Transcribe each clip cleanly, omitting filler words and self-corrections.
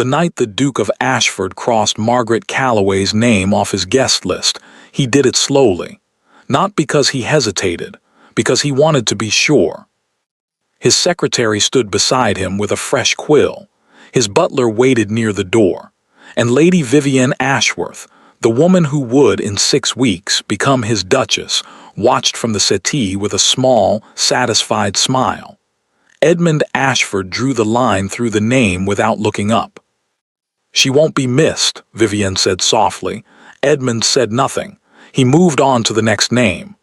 The night the Duke of Ashford crossed Margaret Calloway's name off his guest list, he did it slowly. Not because he hesitated, because he wanted to be sure. His secretary stood beside him with a fresh quill. His butler waited near the door. And Lady Vivienne Ashworth, the woman who would, in 6 weeks, become his duchess, watched from the settee with a small, satisfied smile. Edmund Ashford drew the line through the name without looking up. "She won't be missed," Vivienne said softly. Edmund said nothing. He moved on to the next name.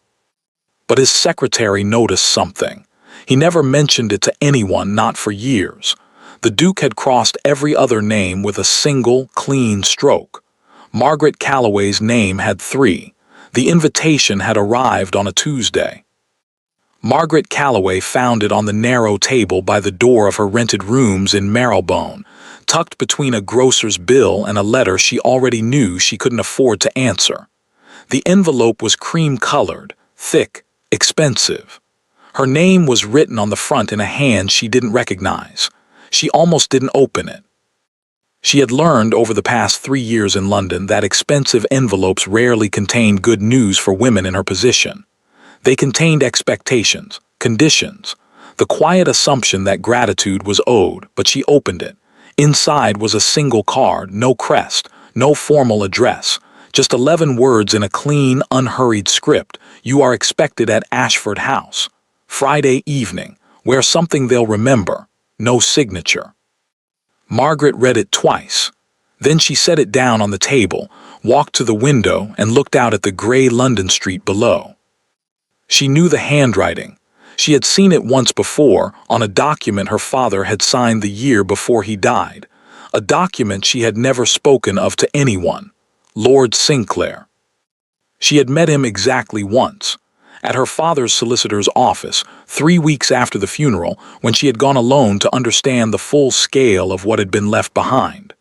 But his secretary noticed something. He never mentioned it to anyone, not for years. The Duke had crossed every other name with a single, clean stroke. Margaret Calloway's name had 3. The invitation had arrived on a Tuesday. Margaret Calloway found it on the narrow table by the door of her rented rooms in Marylebone, tucked between a grocer's bill and a letter she already knew she couldn't afford to answer. The envelope was cream-colored, thick, expensive. Her name was written on the front in a hand she didn't recognize. She almost didn't open it. She had learned over the past 3 years in London that expensive envelopes rarely contained good news for women in her position. They contained expectations, conditions, the quiet assumption that gratitude was owed, but she opened it. Inside was a single card, no crest, no formal address, just 11 words in a clean, unhurried script. "You are expected at Ashford House. Friday evening. Wear something they'll remember." No signature. Margaret read it twice. Then she set it down on the table, walked to the window, and looked out at the gray London street below. She knew the handwriting. She had seen it once before on a document her father had signed the year before he died, a document she had never spoken of to anyone, Lord Sinclair. She had met him exactly once, at her father's solicitor's office, 3 weeks after the funeral, when she had gone alone to understand the full scale of what had been left behind.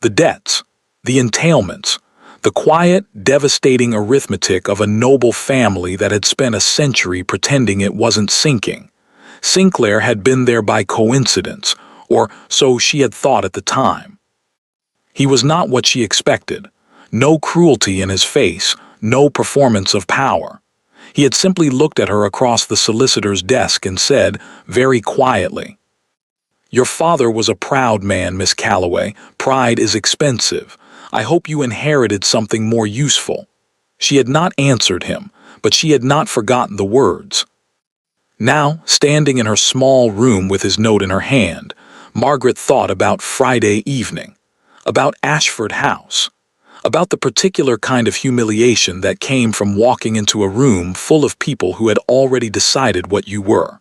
The debts, the entailments, the quiet, devastating arithmetic of a noble family that had spent a century pretending it wasn't sinking. Sinclair had been there by coincidence, or so she had thought at the time. He was not what she expected. No cruelty in his face, no performance of power. He had simply looked at her across the solicitor's desk and said, very quietly, "Your father was a proud man, Miss Calloway. Pride is expensive. I hope you inherited something more useful." She had not answered him, but she had not forgotten the words. Now, standing in her small room with his note in her hand, Margaret thought about Friday evening, about Ashford House, about the particular kind of humiliation that came from walking into a room full of people who had already decided what you were.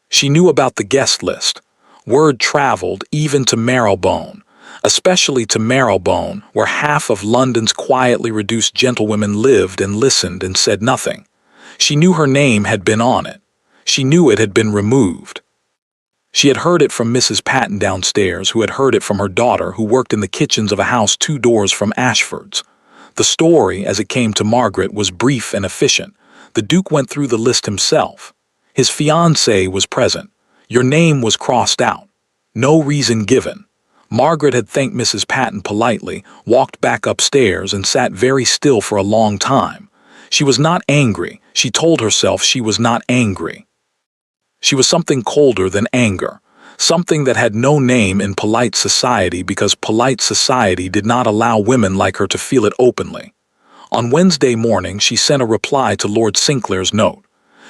She knew about the guest list. Word traveled even to Marylebone, especially to Marylebone, where half of London's quietly reduced gentlewomen lived and listened and said nothing. She knew her name had been on it. She knew it had been removed. She had heard it from Mrs. Patten downstairs, who had heard it from her daughter, who worked in the kitchens of a house 2 doors from Ashford's. The story, as it came to Margaret, was brief and efficient. The Duke went through the list himself. His fiancée was present. Your name was crossed out. No reason given. Margaret had thanked Mrs. Patten politely, walked back upstairs, and sat very still for a long time. She was not angry. She told herself she was not angry. She was something colder than anger, something that had no name in polite society because polite society did not allow women like her to feel it openly. On Wednesday morning, she sent a reply to Lord Sinclair's note.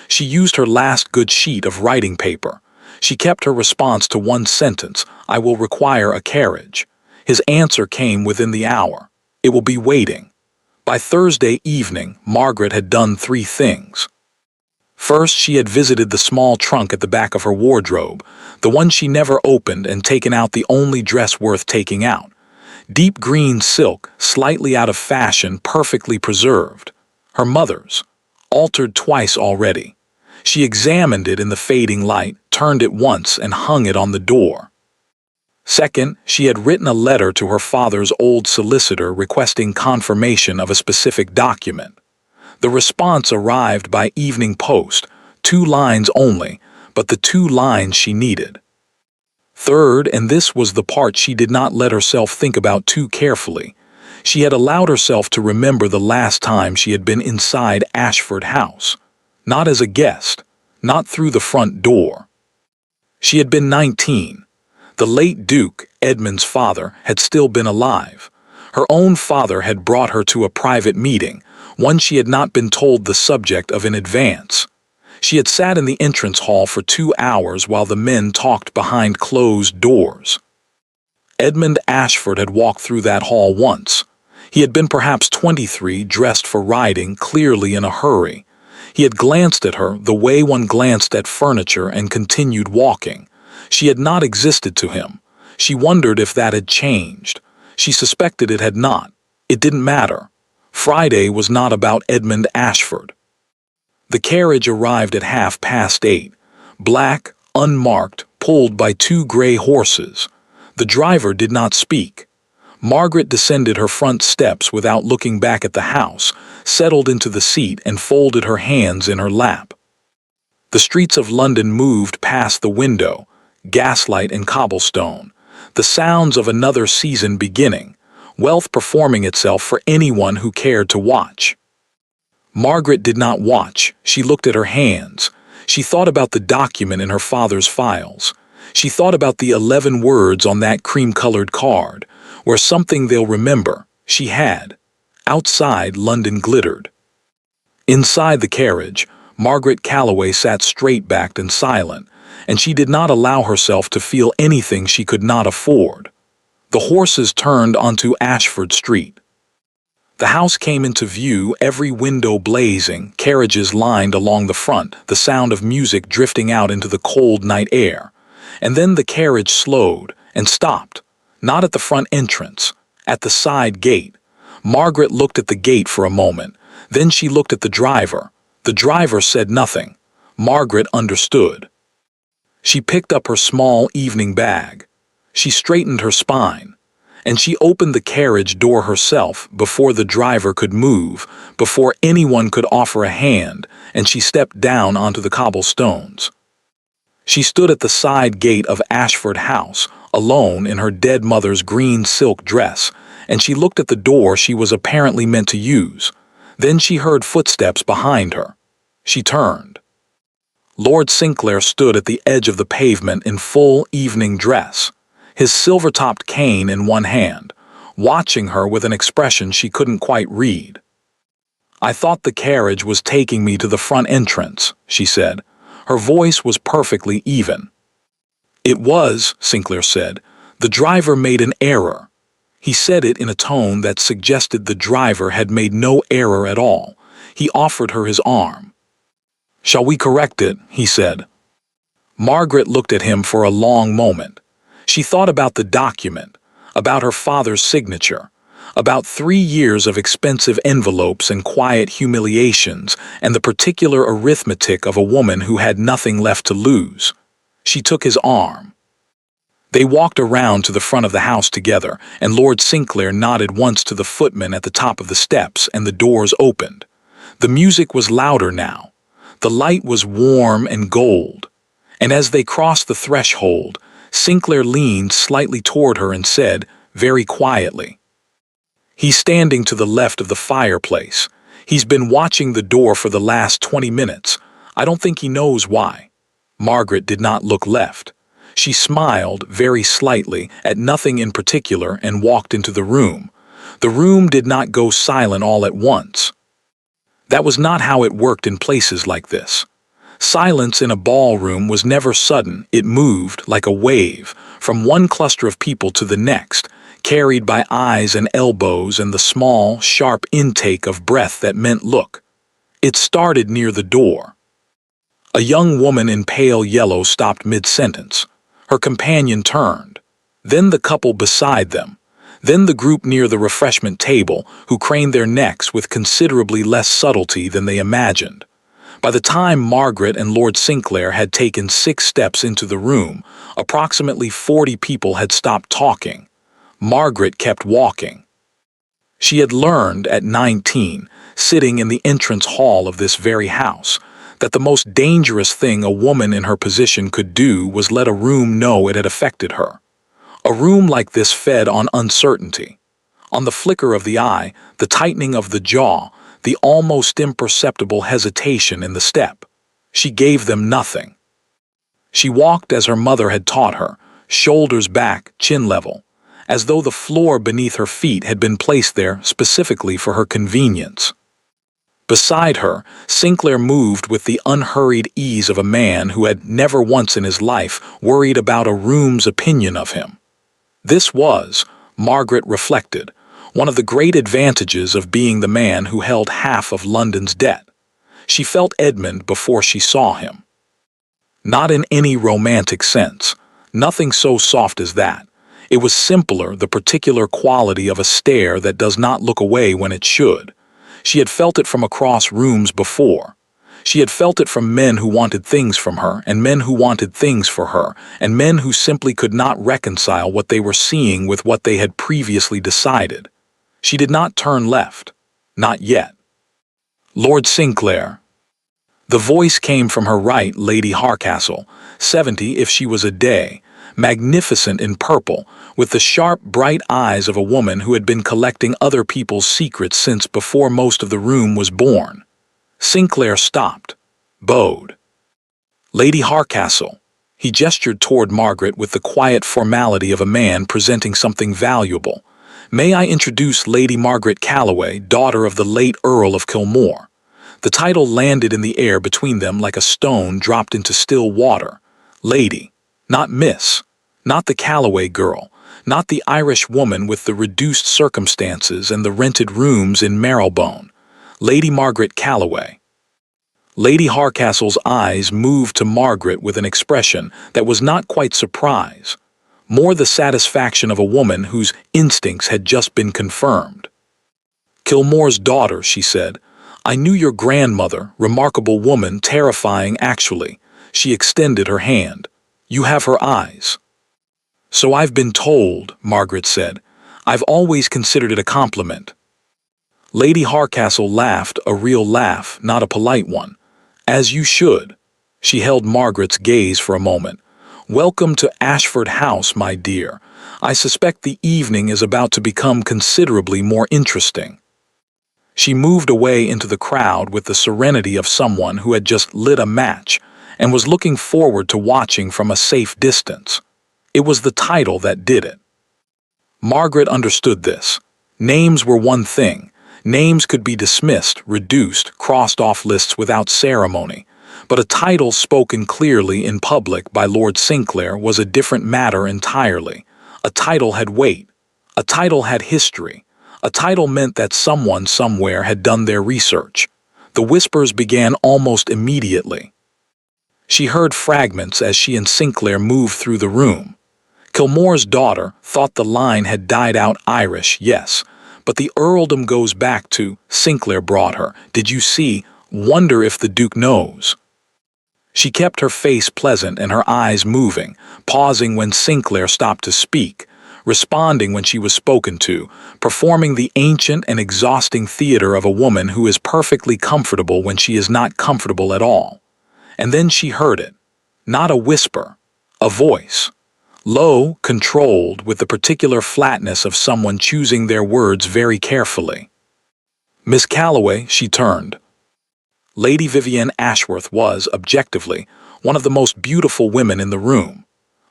She used her last good sheet of writing paper. She kept her response to one sentence: "I will require a carriage." His answer came within the hour. "It will be waiting." By Thursday evening, Margaret had done 3 things. First, she had visited the small trunk at the back of her wardrobe, the one she never opened, and taken out the only dress worth taking out. Deep green silk, slightly out of fashion, perfectly preserved. Her mother's, altered twice already. She examined it in the fading light, turned it once, and hung it on the door. Second, she had written a letter to her father's old solicitor requesting confirmation of a specific document. The response arrived by evening post, 2 lines only, but the 2 lines she needed. Third, and this was the part she did not let herself think about too carefully, she had allowed herself to remember the last time she had been inside Ashford House. Not as a guest, not through the front door. She had been 19. The late Duke, Edmund's father, had still been alive. Her own father had brought her to a private meeting, one she had not been told the subject of in advance. She had sat in the entrance hall for 2 hours while the men talked behind closed doors. Edmund Ashford had walked through that hall once. He had been perhaps 23, dressed for riding, clearly in a hurry. He had glanced at her the way one glanced at furniture and continued walking. She had not existed to him. She wondered if that had changed. She suspected it had not. It didn't matter. Friday was not about Edmund Ashford. The carriage arrived at 8:30, black, unmarked, pulled by 2 gray horses. The driver did not speak. Margaret descended her front steps without looking back at the house, settled into the seat and folded her hands in her lap. The streets of London moved past the window, gaslight and cobblestone, the sounds of another season beginning, wealth performing itself for anyone who cared to watch. Margaret did not watch. She looked at her hands. She thought about the document in her father's files. She thought about the 11 words on that cream-colored card, where something they'll remember, she had. Outside, London glittered. Inside the carriage, Margaret Calloway sat straight-backed and silent, and she did not allow herself to feel anything she could not afford. The horses turned onto Ashford Street. The house came into view, every window blazing, carriages lined along the front, the sound of music drifting out into the cold night air. And then the carriage slowed and stopped, not at the front entrance, at the side gate. Margaret looked at the gate for a moment. Then she looked at the driver. The driver said nothing. Margaret understood. She picked up her small evening bag. She straightened her spine. And she opened the carriage door herself before the driver could move, before anyone could offer a hand, and she stepped down onto the cobblestones. She stood at the side gate of Ashford House, alone in her dead mother's green silk dress, and she looked at the door she was apparently meant to use. Then she heard footsteps behind her. She turned. Lord Sinclair stood at the edge of the pavement in full evening dress, his silver-topped cane in one hand, watching her with an expression she couldn't quite read. "I thought the carriage was taking me to the front entrance," she said. Her voice was perfectly even. "It was," Sinclair said. "The driver made an error." He said it in a tone that suggested the driver had made no error at all. He offered her his arm. "Shall we correct it?" he said. Margaret looked at him for a long moment. She thought about the document, about her father's signature, about 3 years of expensive envelopes and quiet humiliations, and the particular arithmetic of a woman who had nothing left to lose. She took his arm. They walked around to the front of the house together, and Lord Sinclair nodded once to the footman at the top of the steps, and the doors opened. The music was louder now. The light was warm and gold. And as they crossed the threshold, Sinclair leaned slightly toward her and said, very quietly, "He's standing to the left of the fireplace. He's been watching the door for the last 20 minutes. I don't think he knows why." Margaret did not look left. She smiled very slightly at nothing in particular and walked into the room. The room did not go silent all at once. That was not how it worked in places like this. Silence in a ballroom was never sudden. It moved like a wave from one cluster of people to the next, carried by eyes and elbows and the small, sharp intake of breath that meant look. It started near the door. A young woman in pale yellow stopped mid-sentence. Her companion turned. Then the couple beside them. Then the group near the refreshment table, who craned their necks with considerably less subtlety than they imagined. By the time Margaret and Lord Sinclair had taken 6 steps into the room, approximately 40 people had stopped talking. Margaret kept walking. She had learned at 19, sitting in the entrance hall of this very house, That the most dangerous thing a woman in her position could do was let a room know it had affected her. A room like this fed on uncertainty, on the flicker of the eye, the tightening of the jaw, the almost imperceptible hesitation in the step. She gave them nothing. She walked as her mother had taught her, shoulders back, chin level, as though the floor beneath her feet had been placed there specifically for her convenience. Beside her, Sinclair moved with the unhurried ease of a man who had never once in his life worried about a room's opinion of him. This was, Margaret reflected, one of the great advantages of being the man who held half of London's debt. She felt Edmund before she saw him. Not in any romantic sense, nothing so soft as that. It was simpler, the particular quality of a stare that does not look away when it should. She had felt it from across rooms before. She had felt it from men who wanted things from her, and men who wanted things for her, and men who simply could not reconcile what they were seeing with what they had previously decided. She did not turn left. Not yet. Lord Sinclair. The voice came from her right, Lady Hardcastle, 70 if she was a day, magnificent in purple, with the sharp, bright eyes of a woman who had been collecting other people's secrets since before most of the room was born. Sinclair stopped, bowed. Lady Hardcastle. He gestured toward Margaret with the quiet formality of a man presenting something valuable. May I introduce Lady Margaret Calloway, daughter of the late Earl of Kilmore. The title landed in the air between them like a stone dropped into still water. Lady, not Miss, not the Calloway girl, not the Irish woman with the reduced circumstances and the rented rooms in Marylebone. Lady Margaret Calloway. Lady Hardcastle's eyes moved to Margaret with an expression that was not quite surprise, more the satisfaction of a woman whose instincts had just been confirmed. Kilmore's daughter, she said. I knew your grandmother, remarkable woman, terrifying actually. She extended her hand. You have her eyes. So I've been told, Margaret said. I've always considered it a compliment. Lady Hardcastle laughed, a real laugh, not a polite one. As you should. She held Margaret's gaze for a moment. Welcome to Ashford House, my dear. I suspect the evening is about to become considerably more interesting. She moved away into the crowd with the serenity of someone who had just lit a match and was looking forward to watching from a safe distance. It was the title that did it. Margaret understood this. Names were one thing. Names could be dismissed, reduced, crossed off lists without ceremony. But a title spoken clearly in public by Lord Sinclair was a different matter entirely. A title had weight. A title had history. A title meant that someone somewhere had done their research. The whispers began almost immediately. She heard fragments as she and Sinclair moved through the room. Kilmore's daughter thought the line had died out Irish, yes, but the earldom goes back to, Sinclair brought her, did you see, wonder if the Duke knows. She kept her face pleasant and her eyes moving, pausing when Sinclair stopped to speak, responding when she was spoken to, performing the ancient and exhausting theater of a woman who is perfectly comfortable when she is not comfortable at all. And then she heard it. Not a whisper. A voice. Low, controlled, with the particular flatness of someone choosing their words very carefully. Miss Calloway, she turned. Lady Vivienne Ashworth was, objectively, one of the most beautiful women in the room.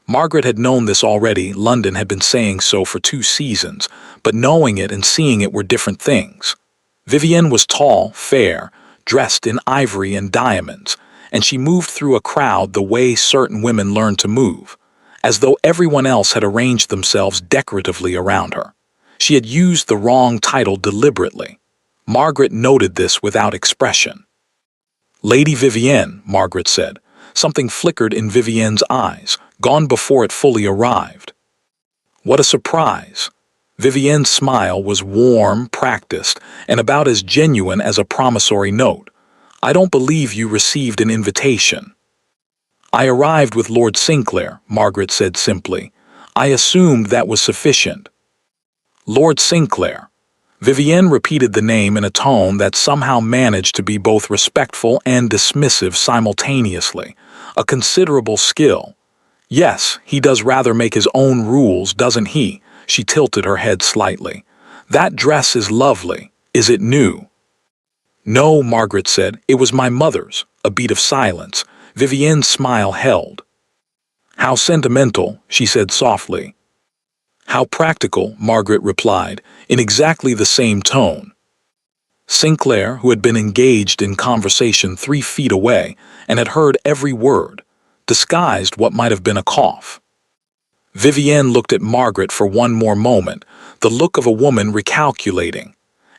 Margaret had known this already, London had been saying so for 2 seasons, but knowing it and seeing it were different things. Vivienne was tall, fair, dressed in ivory and diamonds, and she moved through a crowd the way certain women learn to move, as though everyone else had arranged themselves decoratively around her. She had used the wrong title deliberately. Margaret noted this without expression. Lady Vivienne, Margaret said. Something flickered in Vivienne's eyes, gone before it fully arrived. What a surprise! Vivienne's smile was warm, practiced, and about as genuine as a promissory note. I don't believe you received an invitation. I arrived with Lord Sinclair, Margaret said simply. I assumed that was sufficient. Lord Sinclair. Vivienne repeated the name in a tone that somehow managed to be both respectful and dismissive simultaneously, a considerable skill. Yes, he does rather make his own rules, doesn't he? She tilted her head slightly. That dress is lovely. Is it new? No, Margaret said. It was my mother's. A beat of silence. Vivienne's smile held. How sentimental, she said softly. How practical, Margaret replied, in exactly the same tone. Sinclair, who had been engaged in conversation 3 feet away and had heard every word, disguised what might have been a cough. Vivienne looked at Margaret for one more moment, the look of a woman recalculating,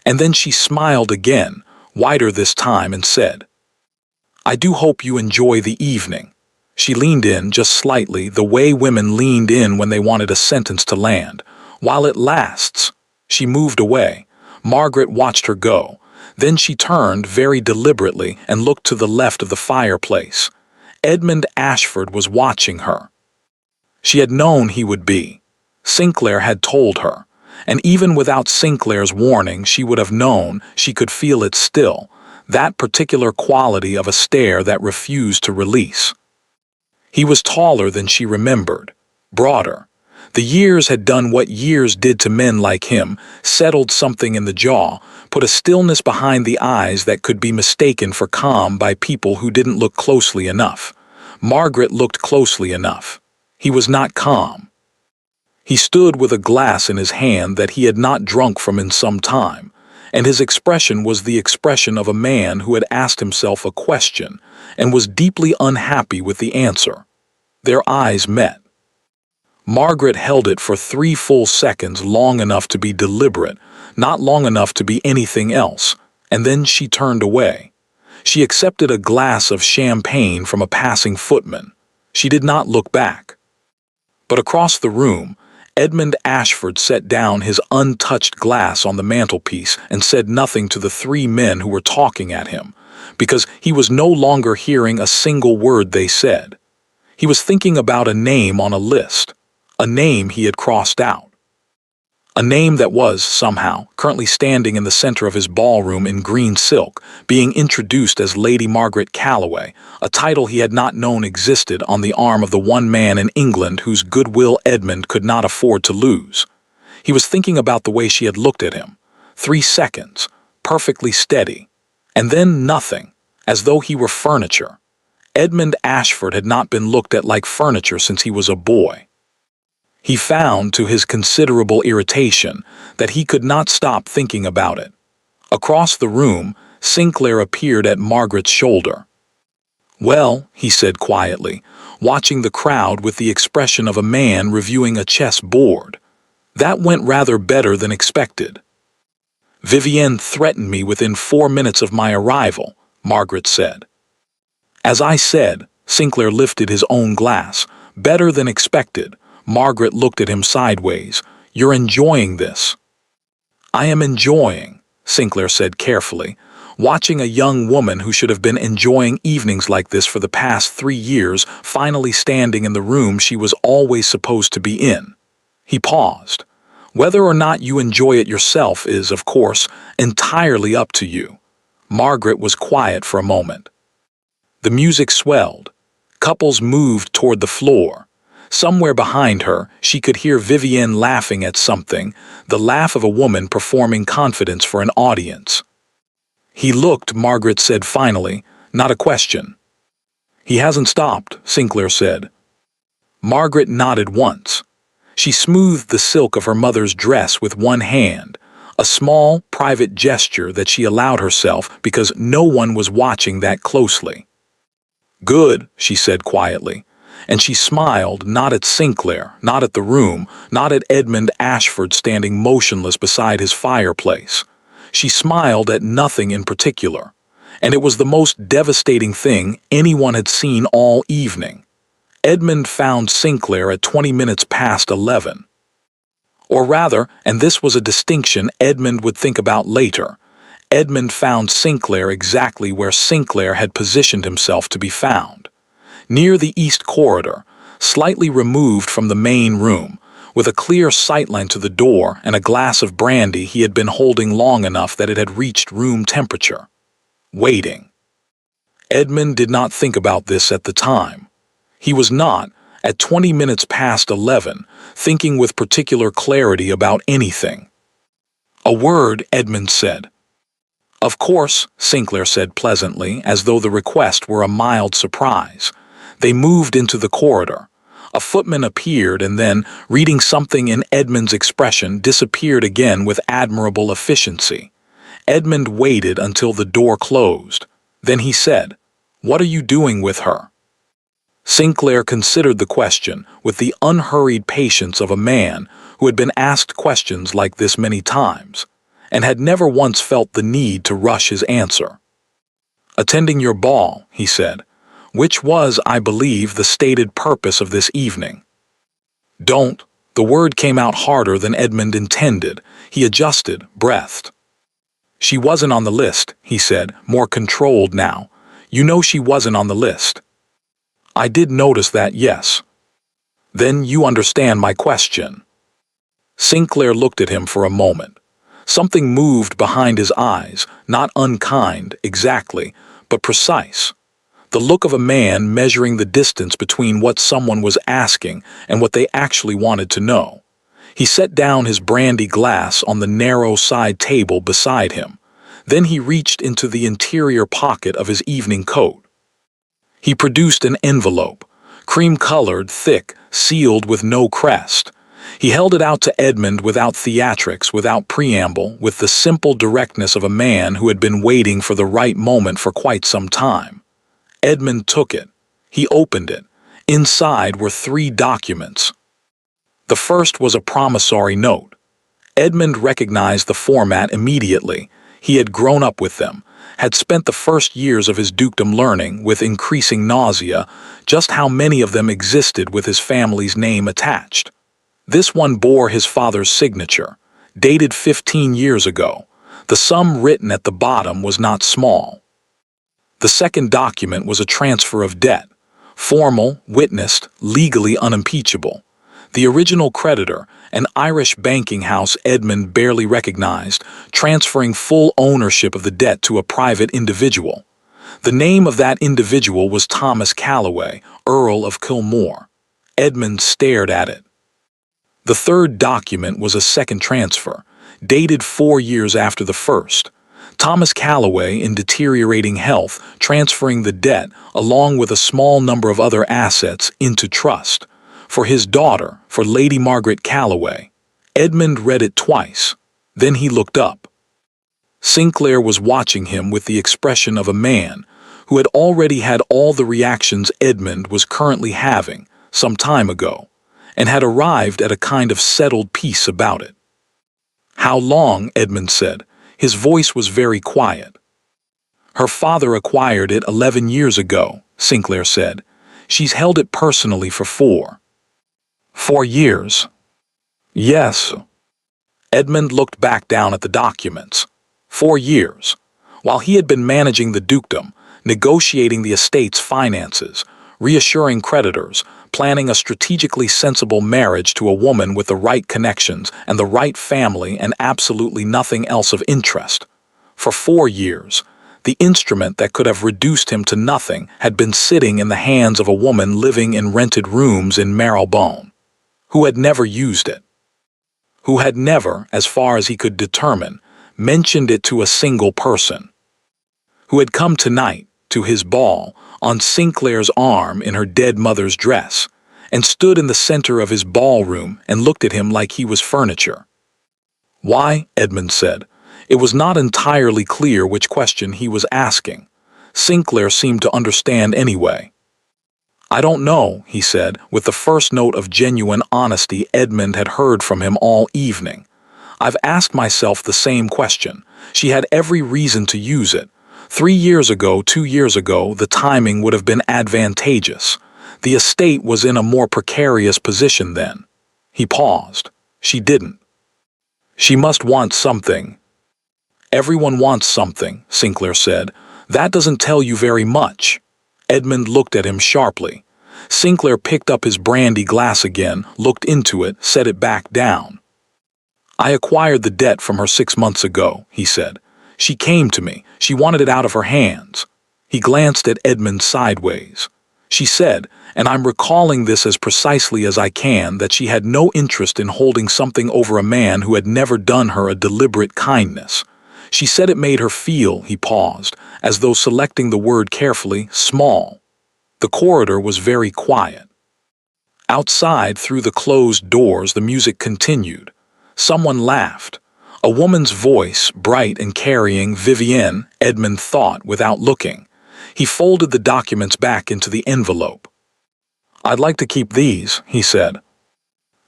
and then she smiled again, wider this time, and said, I do hope you enjoy the evening. She leaned in just slightly, the way women leaned in when they wanted a sentence to land. While it lasts. She moved away. Margaret watched her go. Then she turned very deliberately and looked to the left of the fireplace. Edmund Ashford was watching her. She had known he would be. Sinclair had told her. And even without Sinclair's warning, she would have known, she could feel it still, that particular quality of a stare that refused to release. He was taller than she remembered, broader. The years had done what years did to men like him, settled something in the jaw, put a stillness behind the eyes that could be mistaken for calm by people who didn't look closely enough. Margaret looked closely enough. He was not calm. He stood with a glass in his hand that he had not drunk from in some time, and his expression was the expression of a man who had asked himself a question and was deeply unhappy with the answer. Their eyes met. Margaret held it for 3 full seconds, long enough to be deliberate, not long enough to be anything else, and then she turned away. She accepted a glass of champagne from a passing footman. She did not look back. But across the room, Edmund Ashford set down his untouched glass on the mantelpiece and said nothing to the 3 men who were talking at him, because he was no longer hearing a single word they said. He was thinking about a name on a list, a name he had crossed out. A name that was, somehow, currently standing in the center of his ballroom in green silk, being introduced as Lady Margaret Calloway, a title he had not known existed on the arm of the one man in England whose goodwill Edmund could not afford to lose. He was thinking about the way she had looked at him. 3 seconds, perfectly steady, and then nothing, as though he were furniture. Edmund Ashford had not been looked at like furniture since he was a boy. He found, to his considerable irritation, that he could not stop thinking about it. Across the room, Sinclair appeared at Margaret's shoulder. Well, he said quietly, watching the crowd with the expression of a man reviewing a chess board. That went rather better than expected. Vivienne threatened me within 4 minutes of my arrival, Margaret said. As I said, Sinclair lifted his own glass. Better than expected. Margaret looked at him sideways. You're enjoying this. I am enjoying, Sinclair said carefully, watching a young woman who should have been enjoying evenings like this for the past 3 years finally standing in the room she was always supposed to be in. He paused. Whether or not you enjoy it yourself is, of course, entirely up to you. Margaret was quiet for a moment. The music swelled. Couples moved toward the floor. Somewhere behind her, she could hear Vivienne laughing at something, the laugh of a woman performing confidence for an audience. He looked, Margaret said finally, not a question. He hasn't stopped, Sinclair said. Margaret nodded once. She smoothed the silk of her mother's dress with one hand, a small, private gesture that she allowed herself because no one was watching that closely. Good, she said quietly. And she smiled, not at Sinclair, not at the room, not at Edmund Ashford standing motionless beside his fireplace. She smiled at nothing in particular, and it was the most devastating thing anyone had seen all evening. Edmund found Sinclair at 20 minutes past 11. Or rather, and this was a distinction Edmund would think about later, Edmund found Sinclair exactly where Sinclair had positioned himself to be found. Near the east corridor, slightly removed from the main room, with a clear sightline to the door and a glass of brandy he had been holding long enough that it had reached room temperature. Waiting. Edmund did not think about this at the time. He was not, at 20 minutes past 11, thinking with particular clarity about anything. "A word," Edmund said. "Of course," Sinclair said pleasantly, as though the request were a mild surprise. They moved into the corridor. A footman appeared and then, reading something in Edmund's expression, disappeared again with admirable efficiency. Edmund waited until the door closed. Then he said, "What are you doing with her?" Sinclair considered the question with the unhurried patience of a man who had been asked questions like this many times, and had never once felt the need to rush his answer. "Attending your ball," he said, "which was, I believe, the stated purpose of this evening." "Don't." The word came out harder than Edmund intended. He adjusted, breathed. "She wasn't on the list," he said, more controlled now. "You know she wasn't on the list." "I did notice that, yes." "Then you understand my question." Sinclair looked at him for a moment. Something moved behind his eyes, not unkind, exactly, but precise. The look of a man measuring the distance between what someone was asking and what they actually wanted to know. He set down his brandy glass on the narrow side table beside him. Then he reached into the interior pocket of his evening coat. He produced an envelope, cream-colored, thick, sealed with no crest. He held it out to Edmund without theatrics, without preamble, with the simple directness of a man who had been waiting for the right moment for quite some time. Edmund took it. He opened it. Inside were 3 documents. The first was a promissory note. Edmund recognized the format immediately. He had grown up with them, had spent the first years of his dukedom learning, with increasing nausea, just how many of them existed with his family's name attached. This one bore his father's signature, dated 15 years ago. The sum written at the bottom was not small. The second document was a transfer of debt, formal, witnessed, legally unimpeachable. The original creditor, an Irish banking house Edmund barely recognized, transferring full ownership of the debt to a private individual. The name of that individual was Thomas Calloway, Earl of Kilmore. Edmund stared at it. The third document was a second transfer, dated 4 years after the first. Thomas Calloway, in deteriorating health, transferring the debt, along with a small number of other assets, into trust. For his daughter, for Lady Margaret Calloway. Edmund read it twice. Then he looked up. Sinclair was watching him with the expression of a man who had already had all the reactions Edmund was currently having some time ago, and had arrived at a kind of settled peace about it. "How long?" Edmund said. His voice was very quiet. "Her father acquired it 11 years ago," Sinclair said. "She's held it personally for 4 years." "Yes." Edmund looked back down at the documents. 4 years. While he had been managing the dukedom, negotiating the estate's finances, reassuring creditors, planning a strategically sensible marriage to a woman with the right connections and the right family and absolutely nothing else of interest. For 4 years, the instrument that could have reduced him to nothing had been sitting in the hands of a woman living in rented rooms in Marylebone, who had never used it, who had never, as far as he could determine, mentioned it to a single person, who had come tonight, to his ball, on Sinclair's arm in her dead mother's dress, and stood in the center of his ballroom and looked at him like he was furniture. "Why?" Edmund said. It was not entirely clear which question he was asking. Sinclair seemed to understand anyway. "I don't know," he said, with the first note of genuine honesty Edmund had heard from him all evening. "I've asked myself the same question. She had every reason to use it. 3 years ago, 2 years ago, the timing would have been advantageous. The estate was in a more precarious position then." He paused. "She didn't. She must want something." "Everyone wants something," Sinclair said. "That doesn't tell you very much." Edmund looked at him sharply. Sinclair picked up his brandy glass again, looked into it, set it back down. "I acquired the debt from her 6 months ago," he said. "She came to me. She wanted it out of her hands." He glanced at Edmund sideways. "She said, and I'm recalling this as precisely as I can, that she had no interest in holding something over a man who had never done her a deliberate kindness. She said it made her feel," he paused, as though selecting the word carefully, "small." The corridor was very quiet. Outside, through the closed doors, the music continued. Someone laughed. A woman's voice, bright and carrying. "Vivienne," Edmund thought without looking. He folded the documents back into the envelope. "I'd like to keep these," he said.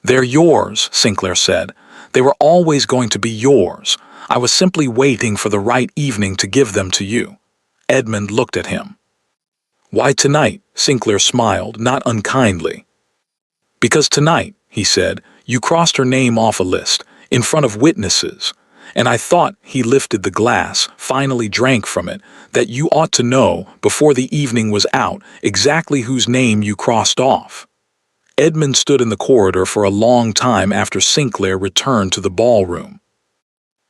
"They're yours," Sinclair said. "They were always going to be yours. I was simply waiting for the right evening to give them to you." Edmund looked at him. "Why tonight?" Sinclair smiled, not unkindly. "Because tonight," he said, "you crossed her name off a list, in front of witnesses. And I thought," he lifted the glass, finally drank from it, "that you ought to know, before the evening was out, exactly whose name you crossed off." Edmund stood in the corridor for a long time after Sinclair returned to the ballroom.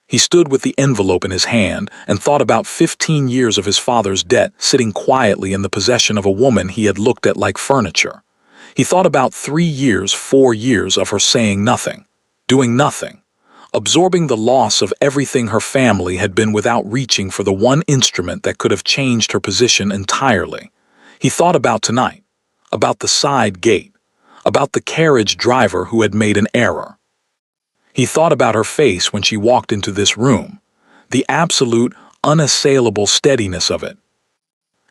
He stood with the envelope in his hand and thought about 15 years of his father's debt sitting quietly in the possession of a woman he had looked at like furniture. He thought about 3 years, 4 years of her saying nothing, doing nothing, absorbing the loss of everything her family had been without reaching for the one instrument that could have changed her position entirely. He thought about tonight, about the side gate, about the carriage driver who had made an error. He thought about her face when she walked into this room, the absolute, unassailable steadiness of it.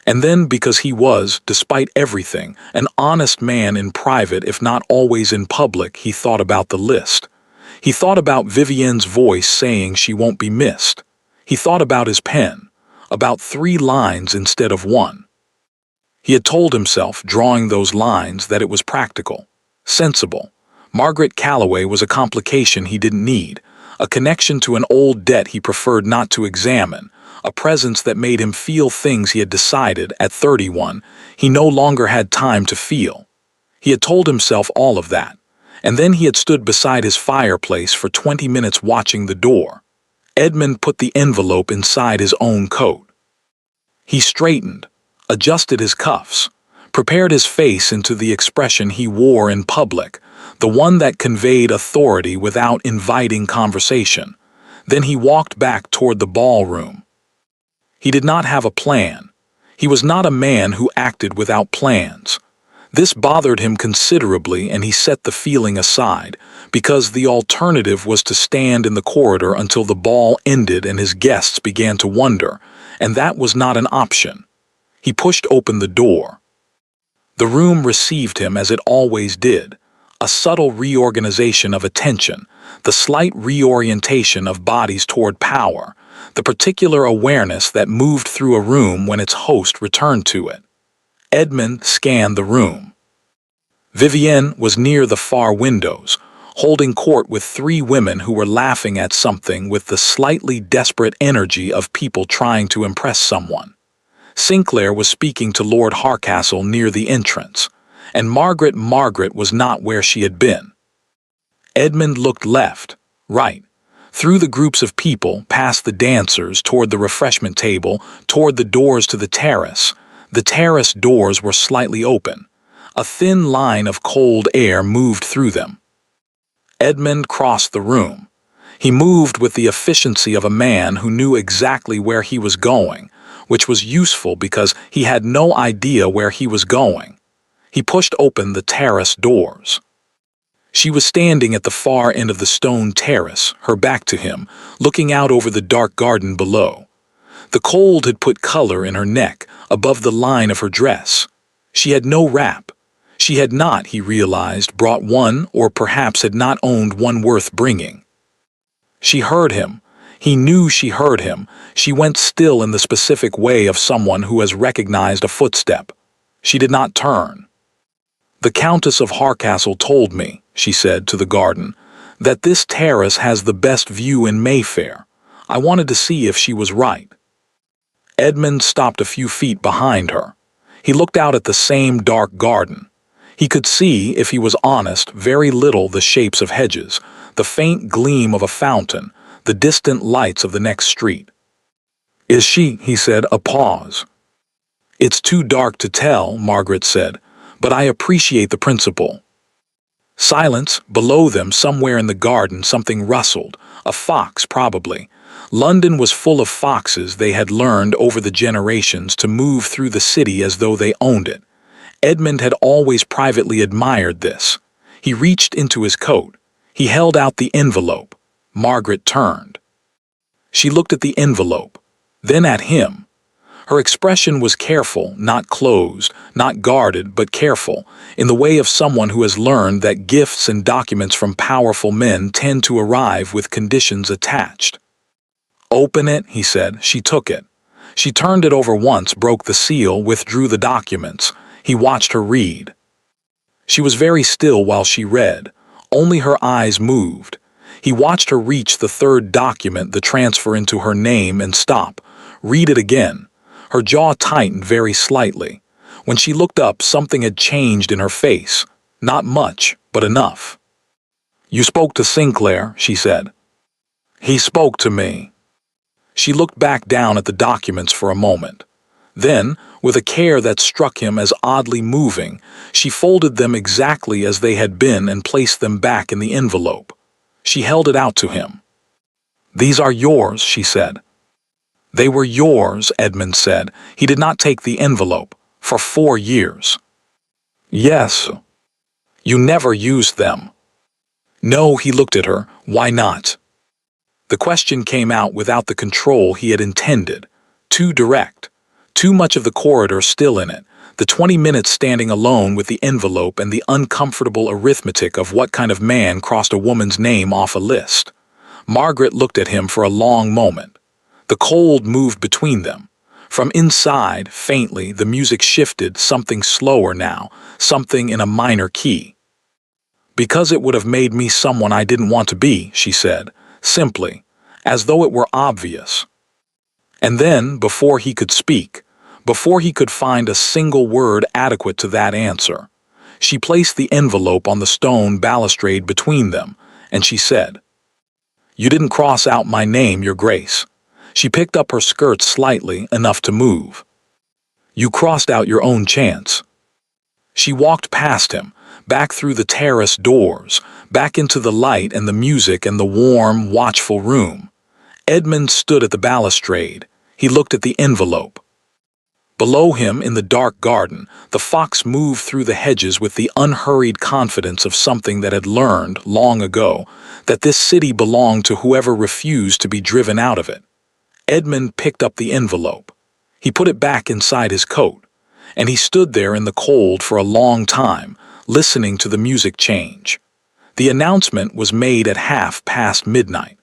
And then, because he was, despite everything, an honest man in private if not always in public, he thought about the list. He thought about Vivienne's voice saying she won't be missed. He thought about his pen, about 3 lines instead of 1. He had told himself, drawing those lines, that it was practical, sensible. Margaret Calloway was a complication he didn't need, a connection to an old debt he preferred not to examine, a presence that made him feel things he had decided, at 31, he no longer had time to feel. He had told himself all of that, and then he had stood beside his fireplace for 20 minutes watching the door. Edmund put the envelope inside his own coat. He straightened, adjusted his cuffs, prepared his face into the expression he wore in public, the one that conveyed authority without inviting conversation. Then he walked back toward the ballroom. He did not have a plan. He was not a man who acted without plans. This bothered him considerably, and he set the feeling aside, because the alternative was to stand in the corridor until the ball ended and his guests began to wonder, and that was not an option. He pushed open the door. The room received him as it always did, a subtle reorganization of attention, the slight reorientation of bodies toward power, the particular awareness that moved through a room when its host returned to it. Edmund scanned the room. Vivienne was near the far windows, holding court with 3 women who were laughing at something with the slightly desperate energy of people trying to impress someone. Sinclair was speaking to Lord Harcastle near the entrance, and Margaret was not where she had been. Edmund looked left, right, through the groups of people, past the dancers, toward the refreshment table, toward the doors to the terrace. The terrace doors were slightly open. A thin line of cold air moved through them. Edmund crossed the room. He moved with the efficiency of a man who knew exactly where he was going, which was useful because he had no idea where he was going. He pushed open the terrace doors. She was standing at the far end of the stone terrace, her back to him, looking out over the dark garden below. The cold had put color in her neck, above the line of her dress. She had no wrap. She had not, he realized, brought one, or perhaps had not owned one worth bringing. She heard him. He knew she heard him. She went still in the specific way of someone who has recognized a footstep. She did not turn. "The Countess of Harcastle told me," she said to the garden, "that this terrace has the best view in Mayfair. I wanted to see if she was right." Edmund stopped a few feet behind her. He looked out at the same dark garden. He could see, if he was honest, very little the shapes of hedges, the faint gleam of a fountain, the distant lights of the next street. "Is she?" he said, a pause. "It's too dark to tell," Margaret said, "but I appreciate the principle." Silence. Below them, somewhere in the garden, something rustled. A fox, probably. London was full of foxes. They had learned over the generations to move through the city as though they owned it. Edmund had always privately admired this. He reached into his coat. He held out the envelope. Margaret turned. She looked at the envelope, then at him. Her expression was careful, not closed, not guarded, but careful, in the way of someone who has learned that gifts and documents from powerful men tend to arrive with conditions attached. "Open it," he said. She took it. She turned it over once, broke the seal, withdrew the documents. He watched her read. She was very still while she read. Only her eyes moved. He watched her reach the third document, the transfer into her name, and stop. Read it again. Her jaw tightened very slightly. When she looked up, something had changed in her face. Not much, but enough. "You spoke to Sinclair," she said. "He spoke to me." She looked back down at the documents for a moment. Then, with a care that struck him as oddly moving, she folded them exactly as they had been and placed them back in the envelope. She held it out to him. "These are yours," she said. "They were yours," Edmund said. He did not take the envelope. "For 4 years." "Yes." "You never used them." "No," he looked at her. "Why not?" The question came out without the control he had intended. Too direct. Too much of the corridor still in it. The 20 minutes standing alone with the envelope and the uncomfortable arithmetic of what kind of man crossed a woman's name off a list. Margaret looked at him for a long moment. The cold moved between them. From inside, faintly, the music shifted, something slower now, something in a minor key. "Because it would have made me someone I didn't want to be," she said, simply, as though it were obvious. And then, before he could speak, before he could find a single word adequate to that answer, she placed the envelope on the stone balustrade between them, and she said, "You didn't cross out my name, Your Grace." She picked up her skirt slightly, enough to move. "You crossed out your own chance." She walked past him, back through the terrace doors, back into the light and the music and the warm, watchful room. Edmund stood at the balustrade. He looked at the envelope. Below him, in the dark garden, the fox moved through the hedges with the unhurried confidence of something that had learned, long ago, that this city belonged to whoever refused to be driven out of it. Edmund picked up the envelope. He put it back inside his coat, and he stood there in the cold for a long time, listening to the music change. The announcement was made at midnight.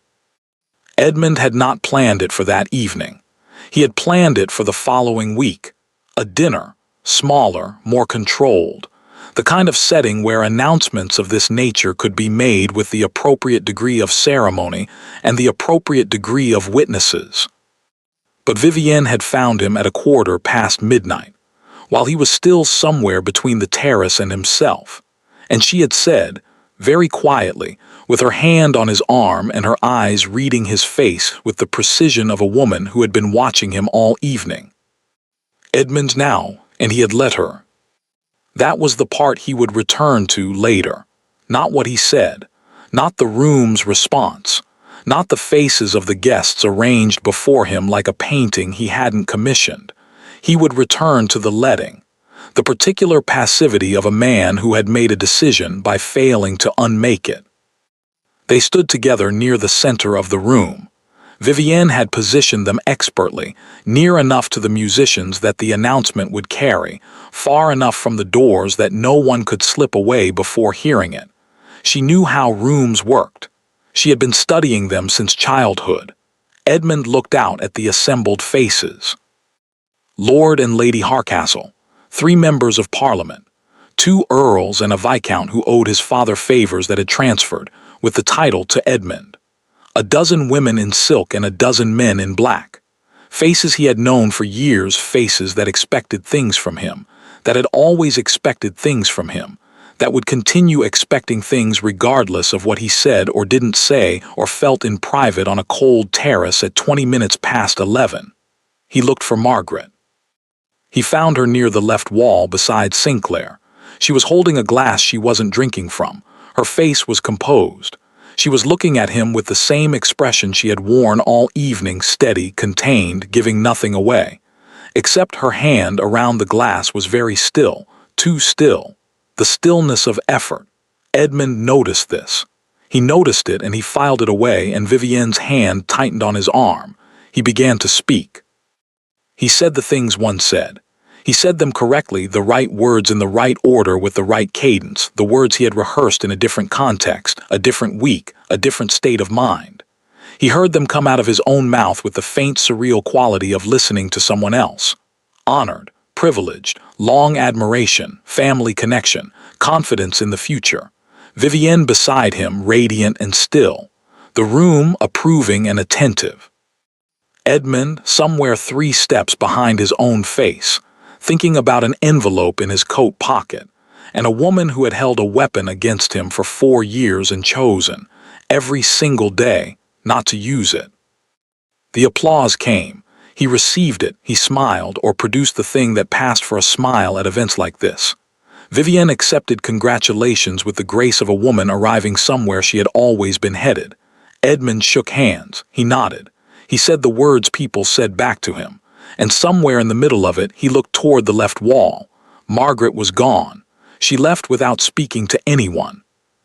Edmund had not planned it for that evening. He had planned it for the following week. A dinner, smaller, more controlled. The kind of setting where announcements of this nature could be made with the appropriate degree of ceremony and the appropriate degree of witnesses. But Vivienne had found him at midnight, while he was still somewhere between the terrace and himself, and she had said, very quietly, with her hand on his arm and her eyes reading his face with the precision of a woman who had been watching him all evening, "Edmund now," and he had let her. That was the part he would return to later. Not what he said, not the room's response, not the faces of the guests arranged before him like a painting he hadn't commissioned. He would return to the letting, the particular passivity of a man who had made a decision by failing to unmake it. They stood together near the center of the room. Vivienne had positioned them expertly, near enough to the musicians that the announcement would carry, far enough from the doors that no one could slip away before hearing it. She knew how rooms worked. She had been studying them since childhood. Edmund looked out at the assembled faces. Lord and Lady Harcastle, 3 members of Parliament, 2 earls and a viscount who owed his father favors that had transferred, with the title to Edmund. A dozen women in silk and a dozen men in black. Faces he had known for years, faces that expected things from him, that had always expected things from him, that would continue expecting things regardless of what he said or didn't say or felt in private on a cold terrace at 20 minutes past 11. He looked for Margaret. He found her near the left wall beside Sinclair. She was holding a glass she wasn't drinking from. Her face was composed. She was looking at him with the same expression she had worn all evening, steady, contained, giving nothing away. Except her hand around the glass was very still, too still. The stillness of effort. Edmund noticed this. He noticed it and he filed it away, and Vivienne's hand tightened on his arm. He began to speak. He said the things one said. He said them correctly, the right words in the right order with the right cadence, the words he had rehearsed in a different context, a different week, a different state of mind. He heard them come out of his own mouth with the faint surreal quality of listening to someone else. Honored, privileged, long admiration, family connection, confidence in the future. Vivienne beside him, radiant and still. The room approving and attentive. Edmund somewhere 3 steps behind his own face, thinking about an envelope in his coat pocket, and a woman who had held a weapon against him for 4 years and chosen, every single day, not to use it. The applause came. He received it, he smiled, or produced the thing that passed for a smile at events like this. Vivienne accepted congratulations with the grace of a woman arriving somewhere she had always been headed. Edmund shook hands. He nodded. He said the words people said back to him. And somewhere in the middle of it, he looked toward the left wall. Margaret was gone. She left without speaking to anyone.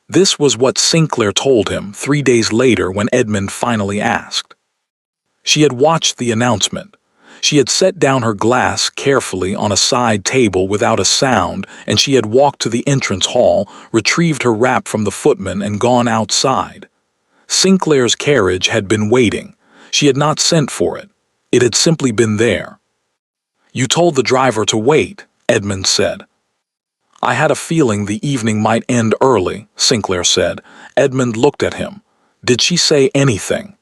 This was what Sinclair told him 3 days later when Edmund finally asked. She had watched the announcement. She had set down her glass carefully on a side table without a sound, and she had walked to the entrance hall, retrieved her wrap from the footman, and gone outside. Sinclair's carriage had been waiting. She had not sent for it. It had simply been there. "You told the driver to wait," Edmund said. "I had a feeling the evening might end early," Sinclair said. Edmund looked at him. "Did she say anything?"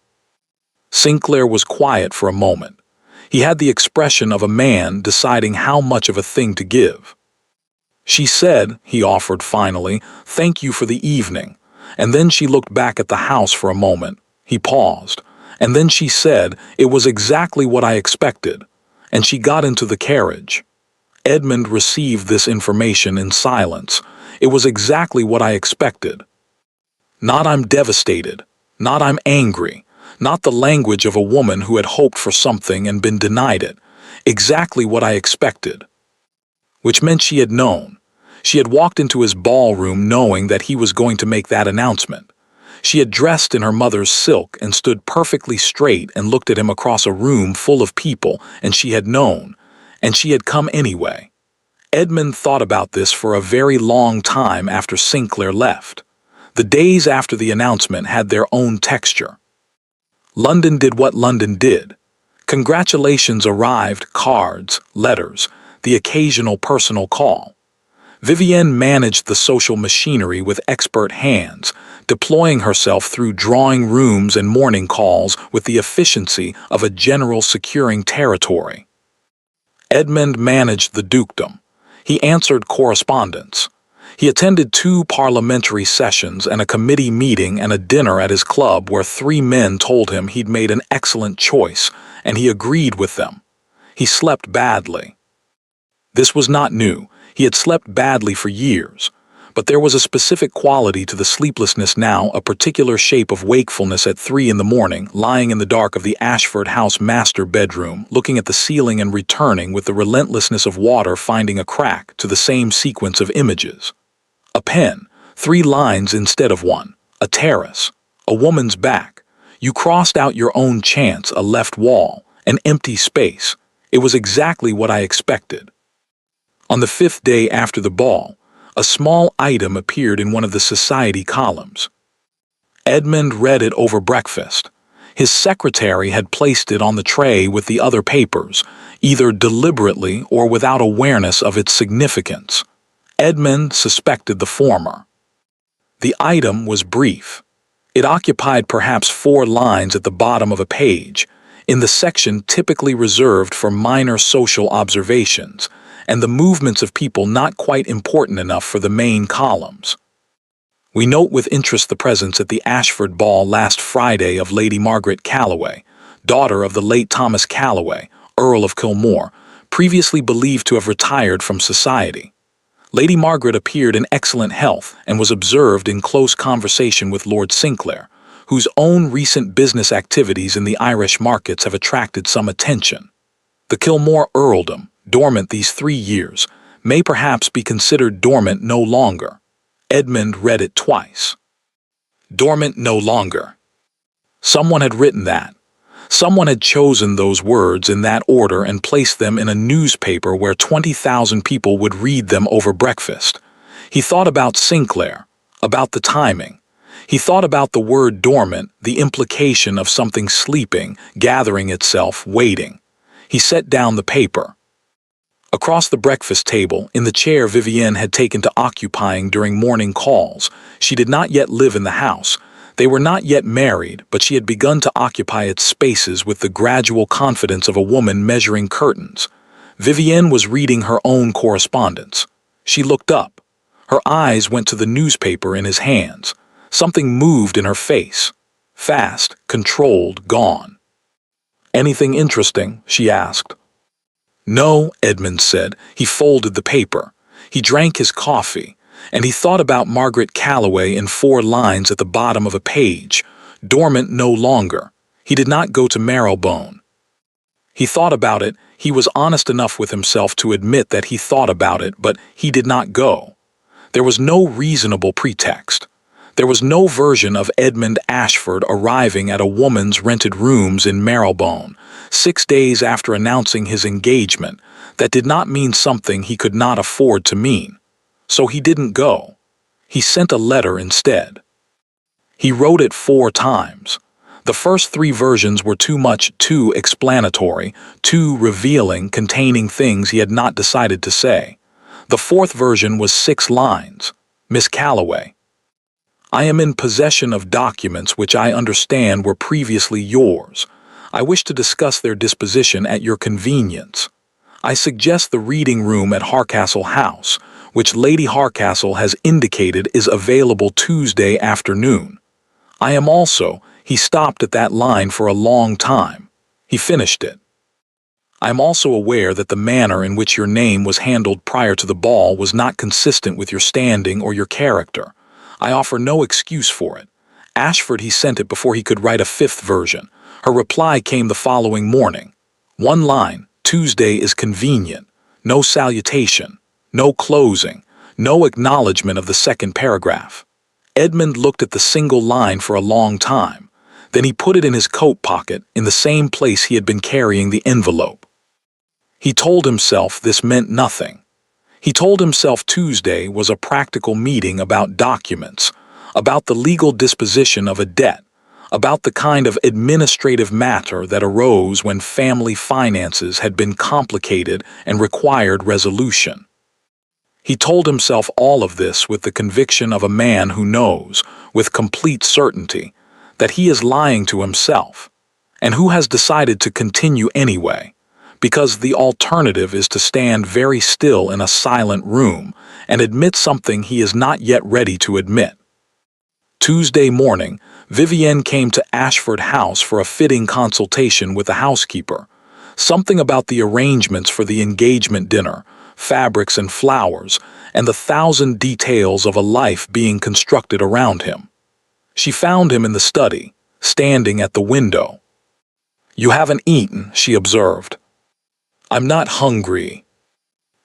Sinclair was quiet for a moment. He had the expression of a man deciding how much of a thing to give. "She said," he offered finally, "thank you for the evening." And then she looked back at the house for a moment. He paused. And then she said, "It was exactly what I expected." And she got into the carriage. Edmund received this information in silence. It was exactly what I expected. Not "I'm devastated," not "I'm angry," not the language of a woman who had hoped for something and been denied it. Exactly what I expected. Which meant she had known. She had walked into his ballroom knowing that he was going to make that announcement. She had dressed in her mother's silk and stood perfectly straight and looked at him across a room full of people, and she had known. And she had come anyway. Edmund thought about this for a very long time after Sinclair left. The days after the announcement had their own texture. London did what London did. Congratulations arrived, cards, letters, the occasional personal call. Vivienne managed the social machinery with expert hands, deploying herself through drawing rooms and morning calls with the efficiency of a general securing territory. Edmund managed the dukedom. He answered correspondence. He attended 2 parliamentary sessions and a committee meeting and a dinner at his club where 3 men told him he'd made an excellent choice, and he agreed with them. He slept badly. This was not new. He had slept badly for years. But there was a specific quality to the sleeplessness now, a particular shape of wakefulness at 3 in the morning, lying in the dark of the Ashford House master bedroom, looking at the ceiling and returning with the relentlessness of water finding a crack to the same sequence of images. A pen, 3 lines instead of 1, a terrace, a woman's back. You crossed out your own chance, a left wall, an empty space. It was exactly what I expected. On the 5th day after the ball, a small item appeared in one of the society columns. Edmund read it over breakfast. His secretary had placed it on the tray with the other papers, either deliberately or without awareness of its significance. Edmund suspected the former. The item was brief. It occupied perhaps 4 lines at the bottom of a page, in the section typically reserved for minor social observations, and the movements of people not quite important enough for the main columns. We note with interest the presence at the Ashford Ball last Friday of Lady Margaret Calloway, daughter of the late Thomas Calloway, Earl of Kilmore, previously believed to have retired from society. Lady Margaret appeared in excellent health and was observed in close conversation with Lord Sinclair, whose own recent business activities in the Irish markets have attracted some attention. The Kilmore earldom, dormant these 3 years, may perhaps be considered dormant no longer. Edmund read it twice. Dormant no longer. Someone had written that. Someone had chosen those words in that order and placed them in a newspaper where 20,000 people would read them over breakfast. He thought about Sinclair, about the timing. He thought about the word dormant, the implication of something sleeping, gathering itself, waiting. He set down the paper. Across the breakfast table, in the chair Vivienne had taken to occupying during morning calls, she did not yet live in the house. They were not yet married, but she had begun to occupy its spaces with the gradual confidence of a woman measuring curtains. Vivienne was reading her own correspondence. She looked up. Her eyes went to the newspaper in his hands. Something moved in her face. Fast, controlled, gone. "Anything interesting?" she asked. "No," Edmund said. He folded the paper. He drank his coffee, and he thought about Margaret Calloway in 4 lines at the bottom of a page. Dormant no longer. He did not go to Marylebone. He thought about it. He was honest enough with himself to admit that he thought about it, but he did not go. There was no reasonable pretext. There was no version of Edmund Ashford arriving at a woman's rented rooms in Marylebone, 6 days after announcing his engagement, that did not mean something he could not afford to mean. So he didn't go. He sent a letter instead. He wrote it 4 times. The first 3 versions were too much, too explanatory, too revealing, containing things he had not decided to say. The 4th version was 6 lines. Miss Calloway, I am in possession of documents which I understand were previously yours. I wish to discuss their disposition at your convenience. I suggest the reading room at Harcastle House, which Lady Harcastle has indicated is available Tuesday afternoon. I am also, he stopped at that line for a long time. He finished it. I am also aware that the manner in which your name was handled prior to the ball was not consistent with your standing or your character. I offer no excuse for it. Ashford, he sent it before he could write a 5th version. Her reply came the following morning. 1 line, Tuesday is convenient. No salutation. No closing. No acknowledgement of the 2nd paragraph. Edmund looked at the single line for a long time. Then he put it in his coat pocket, in the same place he had been carrying the envelope. He told himself this meant nothing. He told himself Tuesday was a practical meeting about documents, about the legal disposition of a debt, about the kind of administrative matter that arose when family finances had been complicated and required resolution. He told himself all of this with the conviction of a man who knows, with complete certainty, that he is lying to himself, and who has decided to continue anyway, because the alternative is to stand very still in a silent room and admit something he is not yet ready to admit. Tuesday morning, Vivienne came to Ashford House for a fitting consultation with the housekeeper. Something about the arrangements for the engagement dinner, fabrics and flowers, and the 1,000 details of a life being constructed around him. She found him in the study, standing at the window. "You haven't eaten," she observed. "I'm not hungry."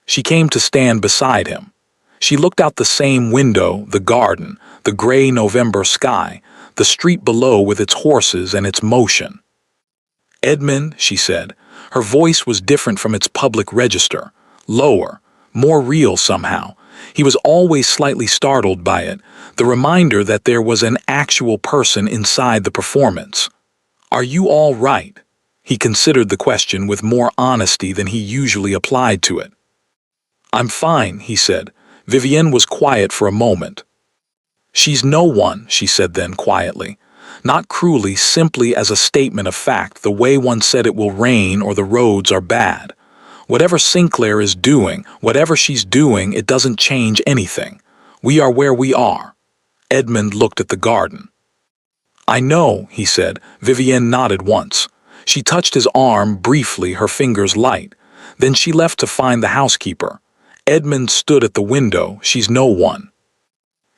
She came to stand beside him. She looked out the same window, the garden, the gray November sky, the street below with its horses and its motion. "Edmund," she said. Her voice was different from its public register, lower, more real somehow. He was always slightly startled by it, the reminder that there was an actual person inside the performance. "Are you all right?" He considered the question with more honesty than he usually applied to it. "I'm fine," he said. Vivienne was quiet for a moment. "She's no one," she said then quietly. Not cruelly, simply as a statement of fact, the way one said it will rain or the roads are bad. Whatever Sinclair is doing, whatever she's doing, it doesn't change anything. We are where we are. Edmund looked at the garden. I know, he said. Vivienne nodded once. She touched his arm briefly, her fingers light. Then she left to find the housekeeper. Edmund stood at the window. She's no one.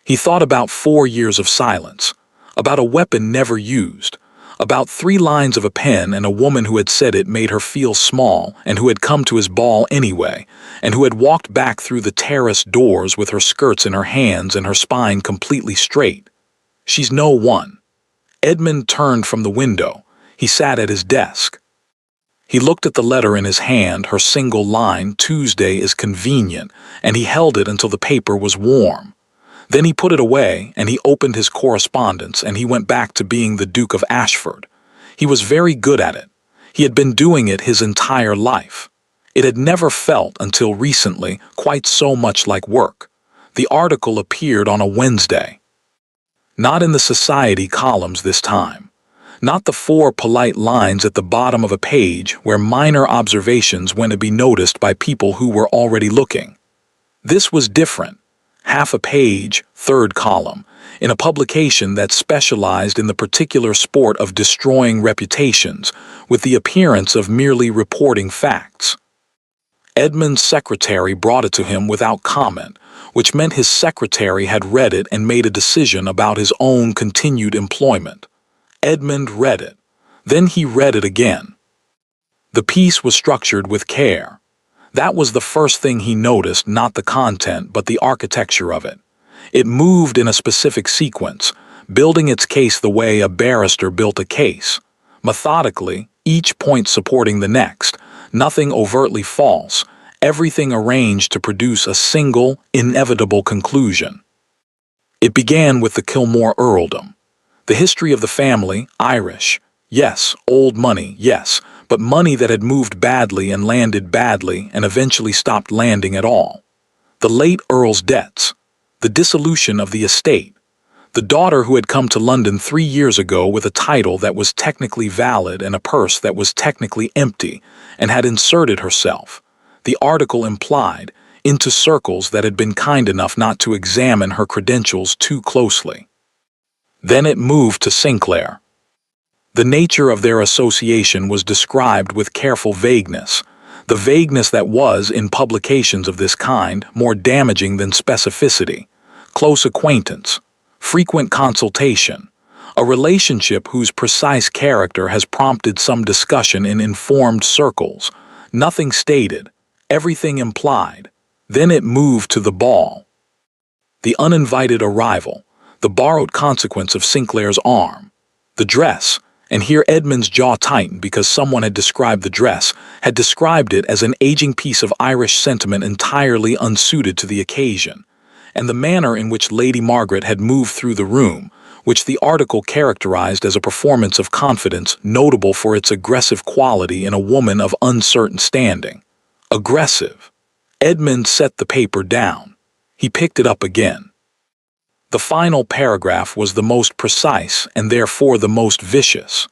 He thought about 4 years of silence, about a weapon never used, about 3 lines of a pen and a woman who had said it made her feel small and who had come to his ball anyway, and who had walked back through the terrace doors with her skirts in her hands and her spine completely straight. She's no one. Edmund turned from the window. He sat at his desk. He looked at the letter in his hand, her single line, Tuesday is convenient, and he held it until the paper was warm. Then he put it away, and he opened his correspondence, and he went back to being the Duke of Ashford. He was very good at it. He had been doing it his entire life. It had never felt, until recently, quite so much like work. The article appeared on a Wednesday. Not in the society columns this time. Not the 4 polite lines at the bottom of a page where minor observations went to be noticed by people who were already looking. This was different. Half a page, 3rd column, in a publication that specialized in the particular sport of destroying reputations, with the appearance of merely reporting facts. Edmund's secretary brought it to him without comment, which meant his secretary had read it and made a decision about his own continued employment. Edmund read it. Then he read it again. The piece was structured with care. That was the first thing he noticed, not the content, but the architecture of it. It moved in a specific sequence, building its case the way a barrister built a case. Methodically, each point supporting the next, nothing overtly false, everything arranged to produce a single, inevitable conclusion. It began with the Kilmore earldom. The history of the family, Irish. Yes, old money, yes, but money that had moved badly and landed badly and eventually stopped landing at all. The late Earl's debts. The dissolution of the estate. The daughter who had come to London 3 years ago with a title that was technically valid and a purse that was technically empty, and had inserted herself, the article implied, into circles that had been kind enough not to examine her credentials too closely. Then it moved to Sinclair. The nature of their association was described with careful vagueness, the vagueness that was, in publications of this kind, more damaging than specificity. Close acquaintance, frequent consultation, a relationship whose precise character has prompted some discussion in informed circles, nothing stated, everything implied. Then it moved to the ball. The uninvited arrival, the borrowed consequence of Sinclair's arm, the dress, and here Edmund's jaw tightened because someone had described the dress, had described it as an aging piece of Irish sentiment entirely unsuited to the occasion, and the manner in which Lady Margaret had moved through the room, which the article characterized as a performance of confidence notable for its aggressive quality in a woman of uncertain standing. Aggressive. Edmund set the paper down. He picked it up again. The final paragraph was the most precise and therefore the most vicious.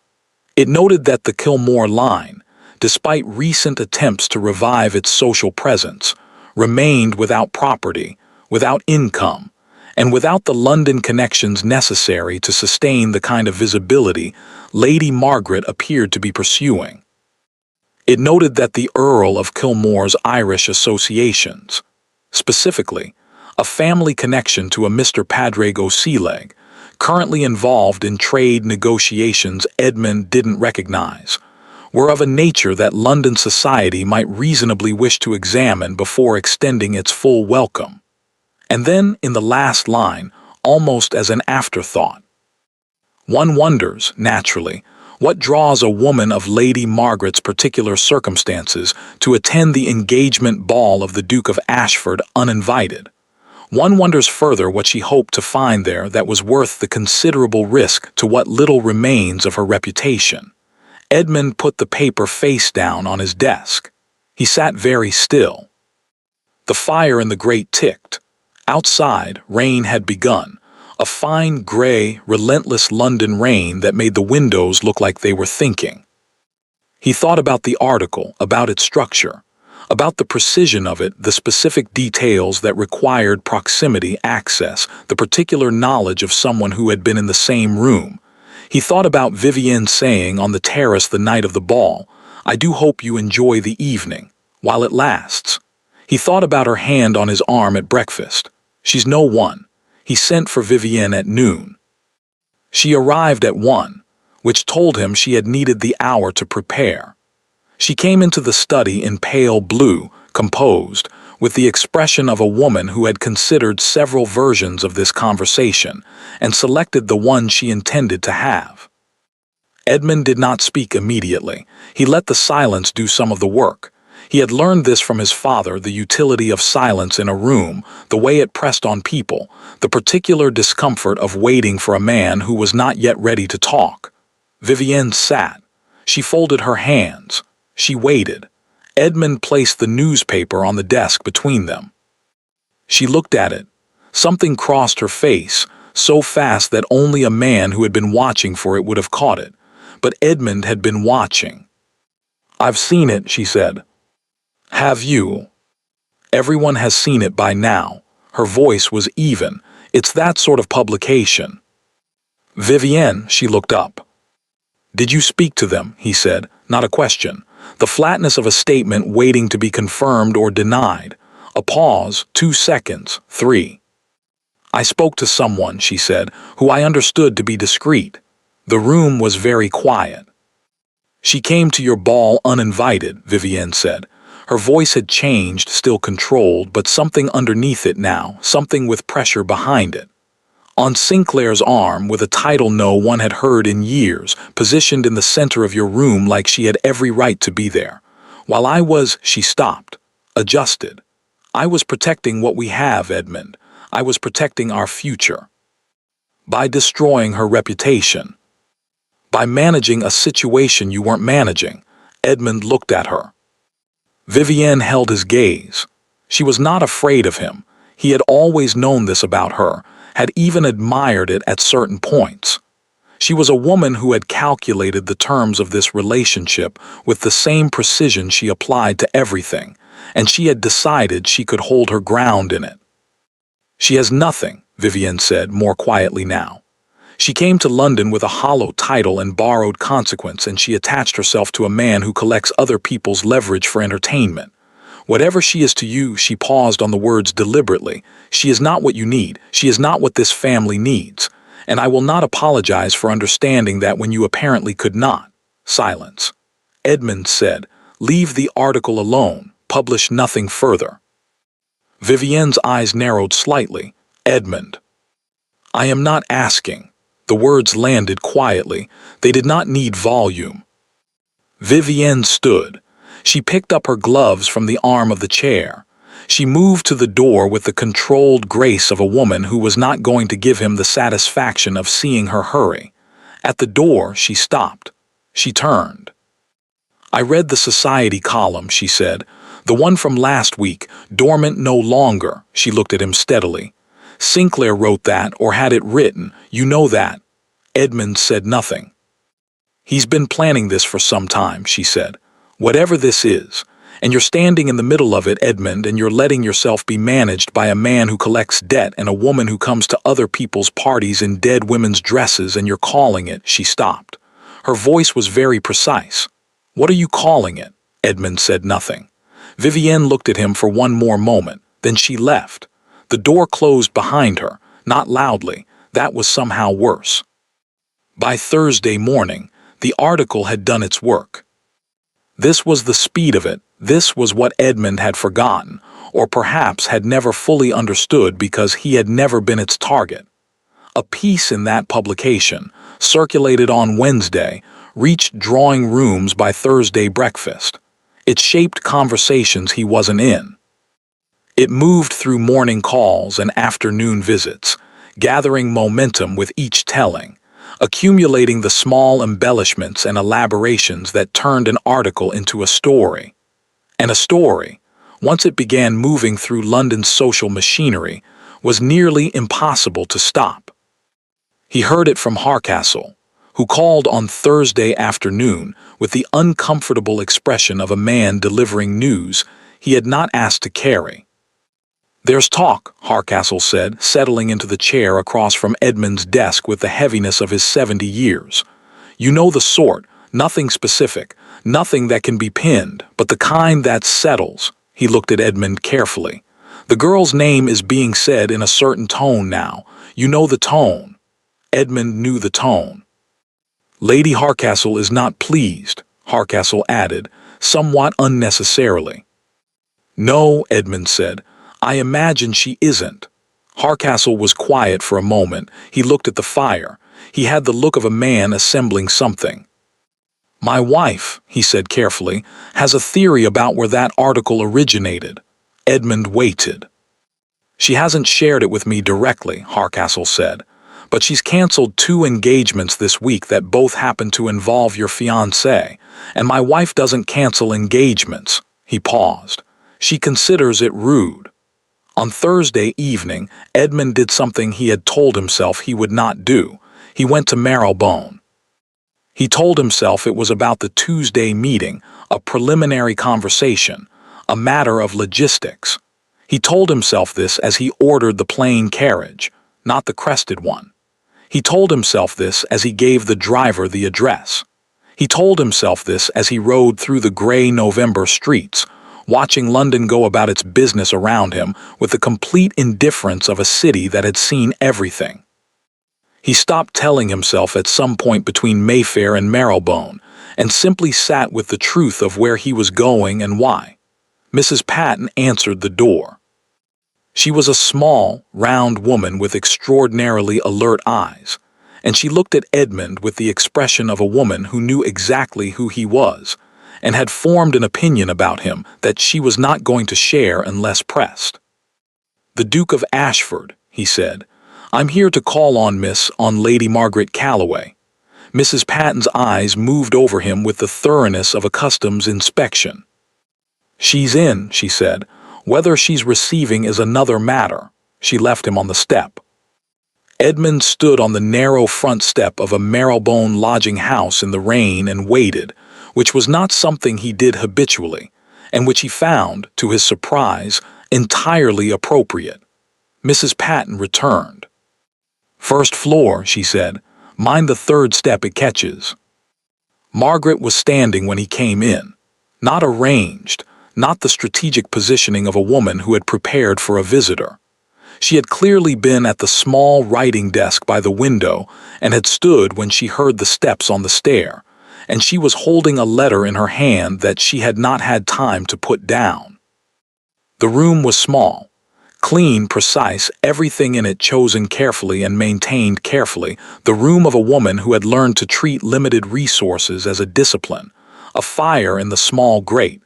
It noted that the Kilmore line, despite recent attempts to revive its social presence, remained without property, without income, and without the London connections necessary to sustain the kind of visibility Lady Margaret appeared to be pursuing. It noted that the Earl of Kilmore's Irish associations, specifically, a family connection to a Mr. Padraig O'Sealeg, currently involved in trade negotiations Edmund didn't recognize, were of a nature that London society might reasonably wish to examine before extending its full welcome. And then, in the last line, almost as an afterthought, one wonders, naturally, what draws a woman of Lady Margaret's particular circumstances to attend the engagement ball of the Duke of Ashford uninvited. One wonders further what she hoped to find there that was worth the considerable risk to what little remains of her reputation. Edmund put the paper face down on his desk. He sat very still. The fire in the grate ticked. Outside, rain had begun, a fine gray, relentless London rain that made the windows look like they were thinking. He thought about the article, about its structure, About the precision of it, the specific details that required proximity access, the particular knowledge of someone who had been in the same room. He thought about Vivienne saying on the terrace the night of the ball, "I do hope you enjoy the evening, while it lasts." He thought about her hand on his arm at breakfast. "She's no one." He sent for Vivienne at noon. She arrived at 1, which told him she had needed the hour to prepare. She came into the study in pale blue, composed, with the expression of a woman who had considered several versions of this conversation and selected the one she intended to have. Edmund did not speak immediately. He let the silence do some of the work. He had learned this from his father, the utility of silence in a room, the way it pressed on people, the particular discomfort of waiting for a man who was not yet ready to talk. Vivienne sat. She folded her hands. She waited. Edmund placed the newspaper on the desk between them. She looked at it. Something crossed her face, so fast that only a man who had been watching for it would have caught it. But Edmund had been watching. "I've seen it," she said. "Have you?" "Everyone has seen it by now." Her voice was even. "It's that sort of publication." "Vivienne," she looked up. "Did you speak to them?" he said, not a question. The flatness of a statement waiting to be confirmed or denied. A pause, 2 seconds, 3. "I spoke to someone," she said, "who I understood to be discreet." The room was very quiet. "She came to your ball uninvited," Vivienne said. Her voice had changed, still controlled, but something underneath it now, something with pressure behind it. On Sinclair's arm, with a title no one had heard in years, positioned in the center of your room like she had every right to be there. While I was, she stopped, adjusted. "I was protecting what we have, Edmund. I was protecting our future. By destroying her reputation. By managing a situation you weren't managing." Edmund looked at her. Vivienne held his gaze. She was not afraid of him. He had always known this about her, had even admired it at certain points. She was a woman who had calculated the terms of this relationship with the same precision she applied to everything, and she had decided she could hold her ground in it. "She has nothing," Vivienne said more quietly now. "She came to London with a hollow title and borrowed consequence, and she attached herself to a man who collects other people's leverage for entertainment. Whatever she is to you," she paused on the words deliberately, "she is not what you need, she is not what this family needs, and I will not apologize for understanding that when you apparently could not." Silence. Edmund said, "Leave the article alone, publish nothing further." Vivienne's eyes narrowed slightly. "Edmund, I am not asking." The words landed quietly. They did not need volume. Vivienne stood. She picked up her gloves from the arm of the chair. She moved to the door with the controlled grace of a woman who was not going to give him the satisfaction of seeing her hurry. At the door, she stopped. She turned. "I read the society column," she said. "The one from last week, dormant no longer." She looked at him steadily. "Sinclair wrote that, or had it written. You know that." Edmund said nothing. "He's been planning this for some time," she said. "Whatever this is. And you're standing in the middle of it, Edmund, and you're letting yourself be managed by a man who collects debt and a woman who comes to other people's parties in dead women's dresses, and you're calling it." She stopped. Her voice was very precise. "What are you calling it?" Edmund said nothing. Vivienne looked at him for one more moment, then she left. The door closed behind her, not loudly. That was somehow worse. By Thursday morning, the article had done its work. This was the speed of it. This was what Edmund had forgotten, or perhaps had never fully understood because he had never been its target. A piece in that publication, circulated on Wednesday, reached drawing rooms by Thursday breakfast. It shaped conversations he wasn't in. It moved through morning calls and afternoon visits, gathering momentum with each telling, accumulating the small embellishments and elaborations that turned an article into a story. And a story, once it began moving through London's social machinery, was nearly impossible to stop. He heard it from Harcastle, who called on Thursday afternoon with the uncomfortable expression of a man delivering news he had not asked to carry. "There's talk," Hardcastle said, settling into the chair across from Edmund's desk with the heaviness of his 70 years. "You know the sort, nothing specific, nothing that can be pinned, but the kind that settles." He looked at Edmund carefully. "The girl's name is being said in a certain tone now. You know the tone." Edmund knew the tone. "Lady Hardcastle is not pleased," Hardcastle added, somewhat unnecessarily. "No," Edmund said. "I imagine she isn't." Hardcastle was quiet for a moment. He looked at the fire. He had the look of a man assembling something. "My wife," he said carefully, "has a theory about where that article originated." Edmund waited. "She hasn't shared it with me directly," Hardcastle said, "but she's canceled 2 engagements this week that both happen to involve your fiancé, and my wife doesn't cancel engagements." He paused. "She considers it rude." On Thursday evening, Edmund did something he had told himself he would not do. He went to Marylebone. He told himself it was about the Tuesday meeting, a preliminary conversation, a matter of logistics. He told himself this as he ordered the plain carriage, not the crested one. He told himself this as he gave the driver the address. He told himself this as he rode through the grey November streets, watching London go about its business around him with the complete indifference of a city that had seen everything. He stopped telling himself at some point between Mayfair and Marylebone, and simply sat with the truth of where he was going and why. Mrs. Patton answered the door. She was a small, round woman with extraordinarily alert eyes, and she looked at Edmund with the expression of a woman who knew exactly who he was, and had formed an opinion about him that she was not going to share unless pressed. "The Duke of Ashford," he said. "I'm here to call on Lady Margaret Calloway." Mrs. Patton's eyes moved over him with the thoroughness of a customs inspection. "She's in," she said. "Whether she's receiving is another matter." She left him on the step. Edmund stood on the narrow front step of a Marylebone lodging house in the rain and waited, which was not something he did habitually, and which he found, to his surprise, entirely appropriate. Mrs. Patton returned. "First floor," she said. "Mind the 3rd step it catches." Margaret was standing when he came in. Not arranged, not the strategic positioning of a woman who had prepared for a visitor. She had clearly been at the small writing desk by the window and had stood when she heard the steps on the stair, and she was holding a letter in her hand that she had not had time to put down. The room was small. Clean, precise, everything in it chosen carefully and maintained carefully, the room of a woman who had learned to treat limited resources as a discipline, a fire in the small grate,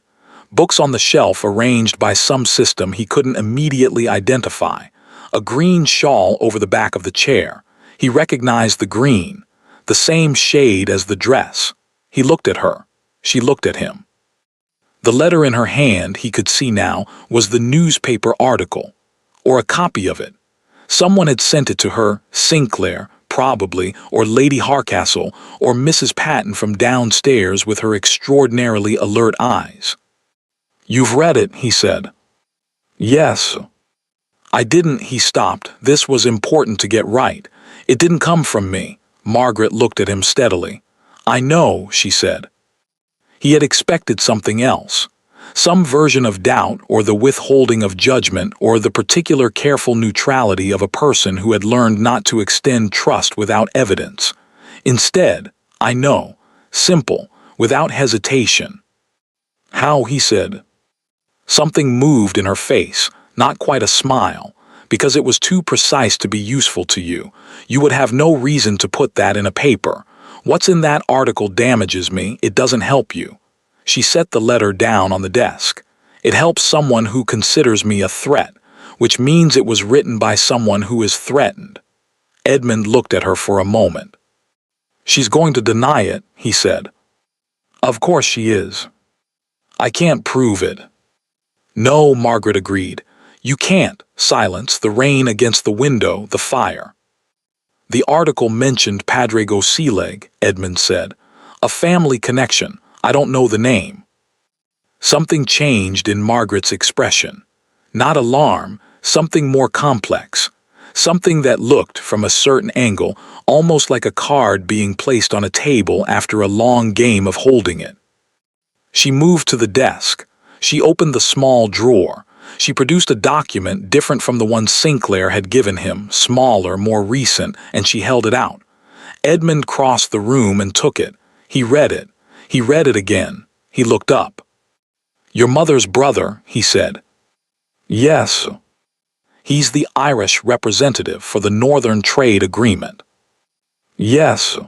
books on the shelf arranged by some system he couldn't immediately identify, a green shawl over the back of the chair. He recognized the green, the same shade as the dress. He looked at her. She looked at him. The letter in her hand, he could see now, was the newspaper article, or a copy of it. Someone had sent it to her, Sinclair, probably, or Lady Hardcastle, or Mrs. Patton from downstairs with her extraordinarily alert eyes. "You've read it," he said. "Yes." "I didn't," he stopped. "This was important to get right. It didn't come from me." Margaret looked at him steadily. "I know," she said. He had expected something else. Some version of doubt, or the withholding of judgment, or the particular careful neutrality of a person who had learned not to extend trust without evidence. Instead, "I know," simple, without hesitation. "How?" he said. Something moved in her face, not quite a smile, because it was too precise to be useful to you. You would have no reason to put that in a paper. What's in that article damages me, it doesn't help you. She set the letter down on the desk. It helps someone who considers me a threat, which means it was written by someone who is threatened. Edmund looked at her for a moment. "She's going to deny it," he said. "Of course she is." "I can't prove it." "No," Margaret agreed. "You can't." Silence, the rain against the window, the fire. "The article mentioned Padre Gosileg," Edmund said. "A family connection. I don't know the name." Something changed in Margaret's expression. Not alarm, something more complex. Something that looked, from a certain angle, almost like a card being placed on a table after a long game of holding it. She moved to the desk. She opened the small drawer. She produced a document different from the one Sinclair had given him, smaller, more recent, and she held it out. Edmund crossed the room and took it. He read it. He read it again. He looked up. "Your mother's brother," he said. "Yes. He's the Irish representative for the Northern Trade Agreement." "Yes."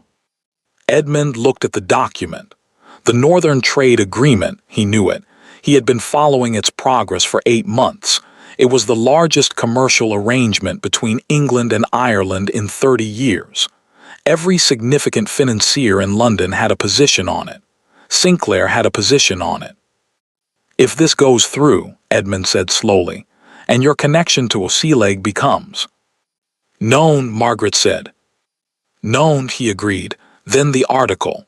Edmund looked at the document. The Northern Trade Agreement, he knew it. He had been following its progress for 8 months. It was the largest commercial arrangement between England and Ireland in 30 years. Every significant financier in London had a position on it. Sinclair had a position on it. "If this goes through," Edmund said slowly, "and your connection to Oseleg becomes—" "Known," Margaret said. "Known," he agreed. "Then the article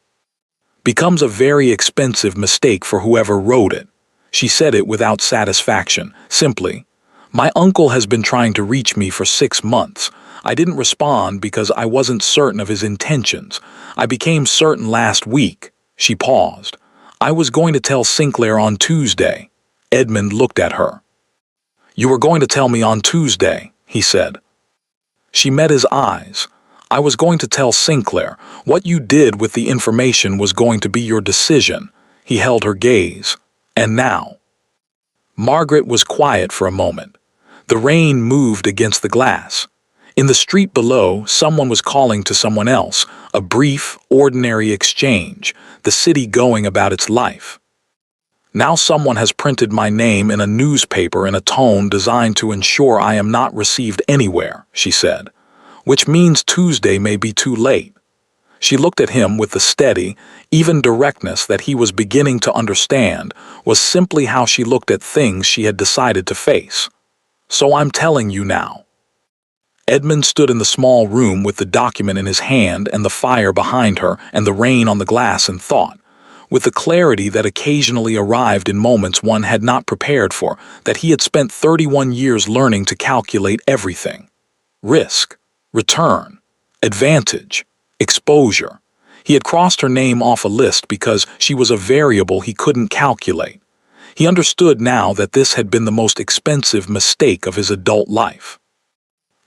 becomes a very expensive mistake for whoever wrote it." She said it without satisfaction, simply. "My uncle has been trying to reach me for 6 months. I didn't respond because I wasn't certain of his intentions. I became certain last week." She paused. "I was going to tell Sinclair on Tuesday." Edmund looked at her. "You were going to tell me on Tuesday," he said. She met his eyes. "I was going to tell Sinclair. What you did with the information was going to be your decision." He held her gaze. "And now?" Margaret was quiet for a moment. The rain moved against the glass. In the street below, someone was calling to someone else, a brief, ordinary exchange, the city going about its life. "Now someone has printed my name in a newspaper in a tone designed to ensure I am not received anywhere," she said. "Which means Tuesday may be too late." She looked at him with the steady, even directness that he was beginning to understand was simply how she looked at things she had decided to face. "So I'm telling you now." Edmund stood in the small room with the document in his hand and the fire behind her and the rain on the glass and thought, with the clarity that occasionally arrived in moments one had not prepared for, that he had spent 31 years learning to calculate everything. Risk, return, advantage, exposure. He had crossed her name off a list because she was a variable he couldn't calculate. He understood now that this had been the most expensive mistake of his adult life.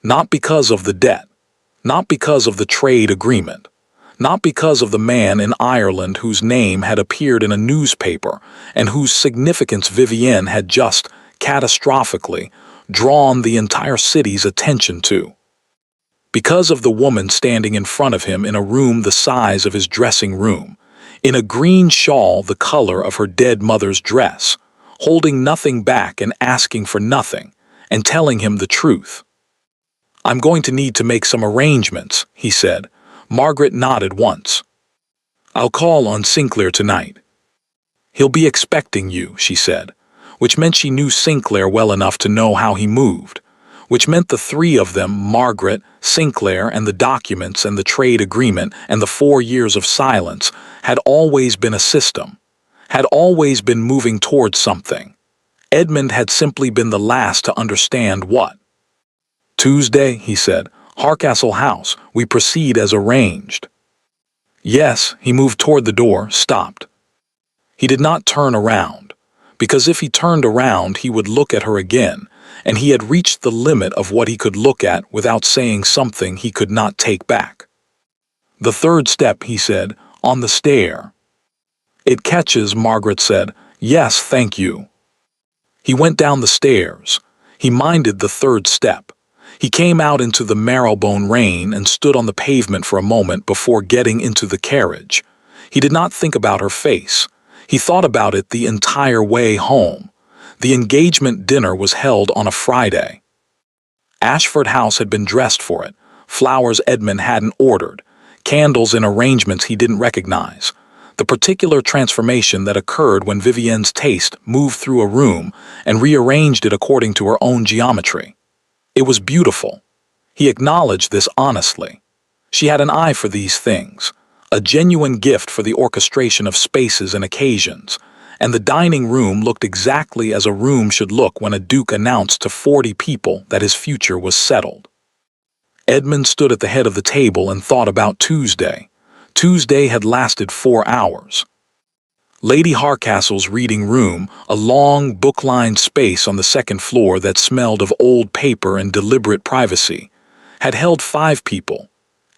Not because of the debt, not because of the trade agreement, not because of the man in Ireland whose name had appeared in a newspaper and whose significance Vivienne had just, catastrophically, drawn the entire city's attention to. Because of the woman standing in front of him in a room the size of his dressing room, in a green shawl the color of her dead mother's dress, holding nothing back and asking for nothing, and telling him the truth. "I'm going to need to make some arrangements," he said. Margaret nodded once. "I'll call on Sinclair tonight." "He'll be expecting you," she said, which meant she knew Sinclair well enough to know how he moved, which meant the three of them, Margaret, Sinclair, and the documents and the trade agreement and the 4 years of silence, had always been a system, had always been moving towards something. Edmund had simply been the last to understand what. "Tuesday," he said, "Harcastle House, we proceed as arranged." "Yes," he moved toward the door, stopped. He did not turn around, because if he turned around he would look at her again, and he had reached the limit of what he could look at without saying something he could not take back. "The third step," he said, "on the stair." "It catches," Margaret said. "Yes, thank you." He went down the stairs. He minded the third step. He came out into the marrowbone rain and stood on the pavement for a moment before getting into the carriage. He did not think about her face. He thought about it the entire way home. The engagement dinner was held on a Friday. Ashford House had been dressed for it, flowers Edmund hadn't ordered, candles in arrangements he didn't recognize. The particular transformation that occurred when Vivienne's taste moved through a room and rearranged it according to her own geometry. It was beautiful. He acknowledged this honestly. She had an eye for these things, a genuine gift for the orchestration of spaces and occasions, and the dining room looked exactly as a room should look when a duke announced to 40 people that his future was settled. Edmund stood at the head of the table and thought about Tuesday. Tuesday had lasted 4 hours. Lady Harcastle's reading room, a long, book-lined space on the second floor that smelled of old paper and deliberate privacy, had held 5 people: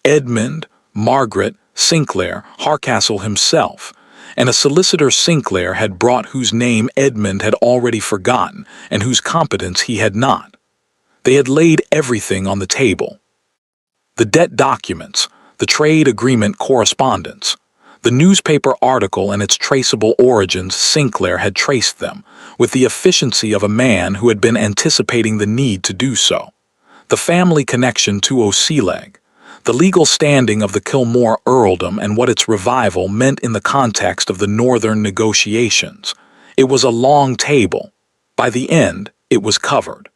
Edmund, Margaret, Sinclair, Harcastle himself, and a solicitor Sinclair had brought whose name Edmund had already forgotten and whose competence he had not. They had laid everything on the table. The debt documents, the trade agreement correspondence, the newspaper article and its traceable origins. Sinclair had traced them, with the efficiency of a man who had been anticipating the need to do so. The family connection to O'Sealeg, the legal standing of the Kilmore earldom and what its revival meant in the context of the northern negotiations. It was a long table. By the end, it was covered.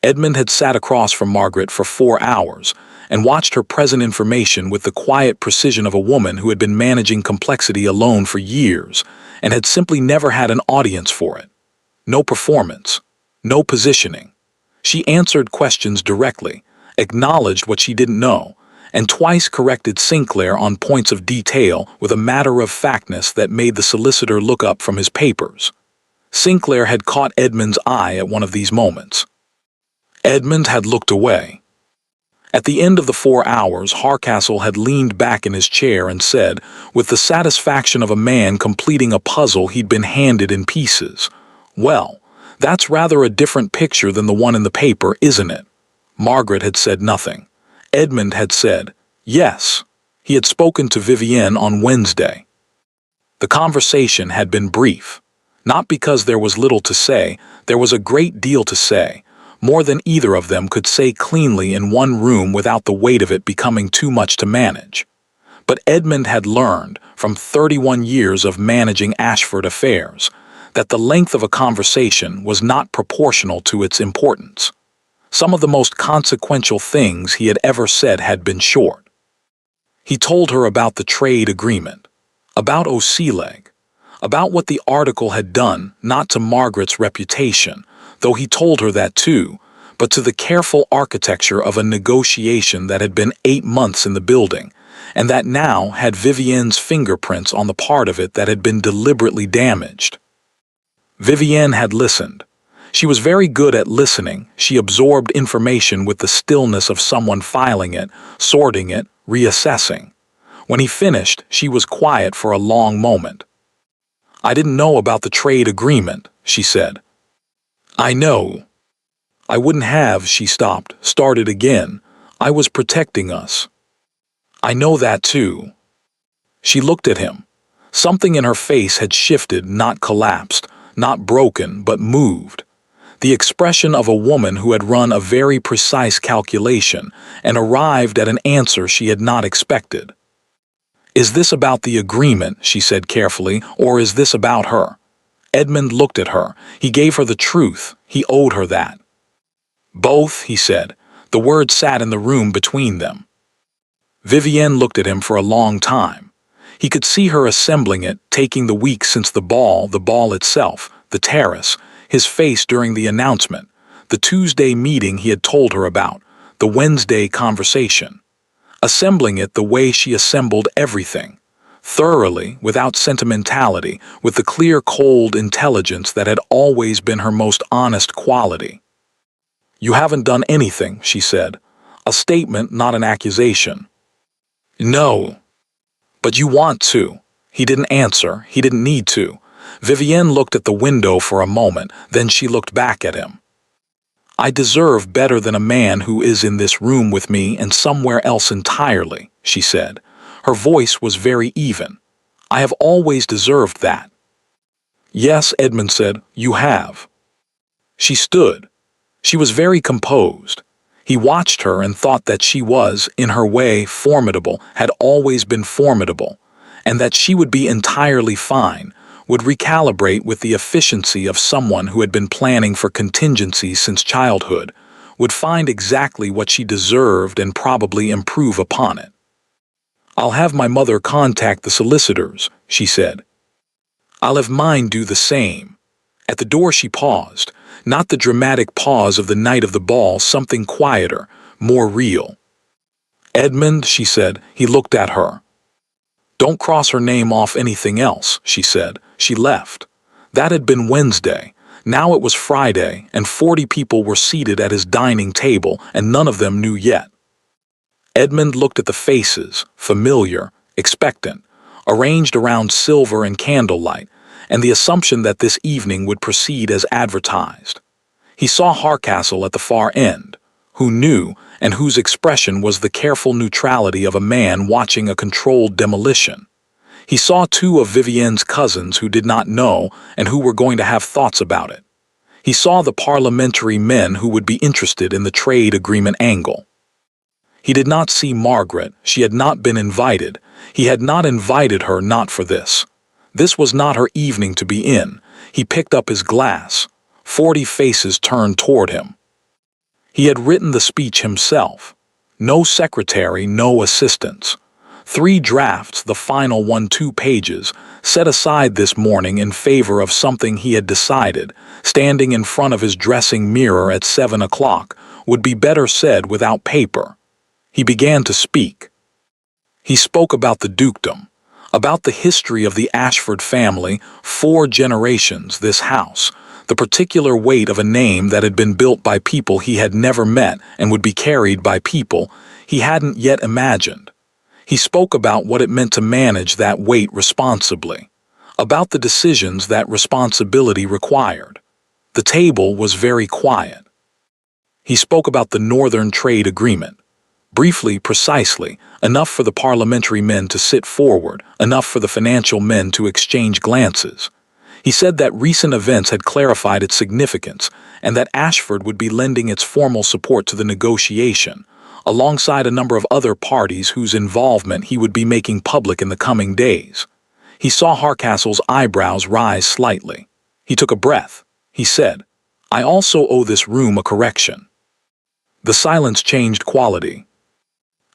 Edmund had sat across from Margaret for 4 hours and watched her present information with the quiet precision of a woman who had been managing complexity alone for years and had simply never had an audience for it. No performance, no positioning. She answered questions directly, acknowledged what she didn't know, and twice corrected Sinclair on points of detail with a matter-of-factness that made the solicitor look up from his papers. Sinclair had caught Edmund's eye at one of these moments. Edmund had looked away. At the end of the 4 hours, Harcastle had leaned back in his chair and said, with the satisfaction of a man completing a puzzle he'd been handed in pieces, "Well, that's rather a different picture than the one in the paper, isn't it?" Margaret had said nothing. Edmund had said, yes. He had spoken to Vivienne on Wednesday. The conversation had been brief. Not because there was little to say, there was a great deal to say, more than either of them could say cleanly in one room without the weight of it becoming too much to manage. But Edmund had learned, from 31 years of managing Ashford affairs, that the length of a conversation was not proportional to its importance. Some of the most consequential things he had ever said had been short. He told her about the trade agreement, about O'Sealeg, about what the article had done not to Margaret's reputation, though he told her that too, but to the careful architecture of a negotiation that had been 8 months in the building, and that now had Vivienne's fingerprints on the part of it that had been deliberately damaged. Vivienne had listened. She was very good at listening. She absorbed information with the stillness of someone filing it, sorting it, reassessing. When he finished, she was quiet for a long moment. "I didn't know about the trade agreement," she said. "I know. I wouldn't have," she stopped, started again. "I was protecting us." "I know that too." She looked at him. Something in her face had shifted, not collapsed, not broken, but moved. The expression of a woman who had run a very precise calculation and arrived at an answer she had not expected. "Is this about the agreement," she said carefully, "or is this about her?" Edmund looked at her. He gave her the truth. He owed her that. "Both," he said. The word sat in the room between them. Vivienne looked at him for a long time. He could see her assembling it, taking the week since the ball itself, the terrace, his face during the announcement, the Tuesday meeting he had told her about, the Wednesday conversation. Assembling it the way she assembled everything, thoroughly, without sentimentality, with the clear, cold intelligence that had always been her most honest quality. "You haven't done anything," she said. "A statement, not an accusation." "No." "But you want to." He didn't answer. He didn't need to. Vivienne looked at the window for a moment, then she looked back at him. "I deserve better than a man who is in this room with me and somewhere else entirely," she said. Her voice was very even. "I have always deserved that." "Yes," Edmund said, "you have." She stood. She was very composed. He watched her and thought that she was, in her way, formidable, had always been formidable, and that she would be entirely fine, would recalibrate with the efficiency of someone who had been planning for contingencies since childhood, would find exactly what she deserved and probably improve upon it. "I'll have my mother contact the solicitors," she said. I'll have mine do the same." At the door she paused, not the dramatic pause of the night of the ball, something quieter, more real. "Edmund," she said. He looked at her. "Don't cross her name off anything else," she said. She left. That had been Wednesday. Now it was Friday, and 40 people were seated at his dining table, and none of them knew yet. Edmund looked at the faces, familiar, expectant, arranged around silver and candlelight, and the assumption that this evening would proceed as advertised. He saw Hardcastle at the far end, who knew and whose expression was the careful neutrality of a man watching a controlled demolition. He saw 2 of Vivienne's cousins who did not know and who were going to have thoughts about it. He saw the parliamentary men who would be interested in the trade agreement angle. He did not see Margaret. She had not been invited. He had not invited her, not for this. This was not her evening to be in. He picked up his glass. 40 faces turned toward him. He had written the speech himself. No secretary, no assistants. 3 drafts, the final one 2 pages, set aside this morning in favor of something he had decided, standing in front of his dressing mirror at 7 o'clock, would be better said without paper. He began to speak. He spoke about the dukedom, about the history of the Ashford family, 4 generations, this house, the particular weight of a name that had been built by people he had never met and would be carried by people he hadn't yet imagined. He spoke about what it meant to manage that weight responsibly, about the decisions that responsibility required. The table was very quiet. He spoke about the Northern Trade Agreement. Briefly, precisely, enough for the parliamentary men to sit forward, enough for the financial men to exchange glances. He said that recent events had clarified its significance and that Ashford would be lending its formal support to the negotiation, alongside a number of other parties whose involvement he would be making public in the coming days. He saw Hardcastle's eyebrows rise slightly. He took a breath. He said, "I also owe this room a correction." The silence changed quality.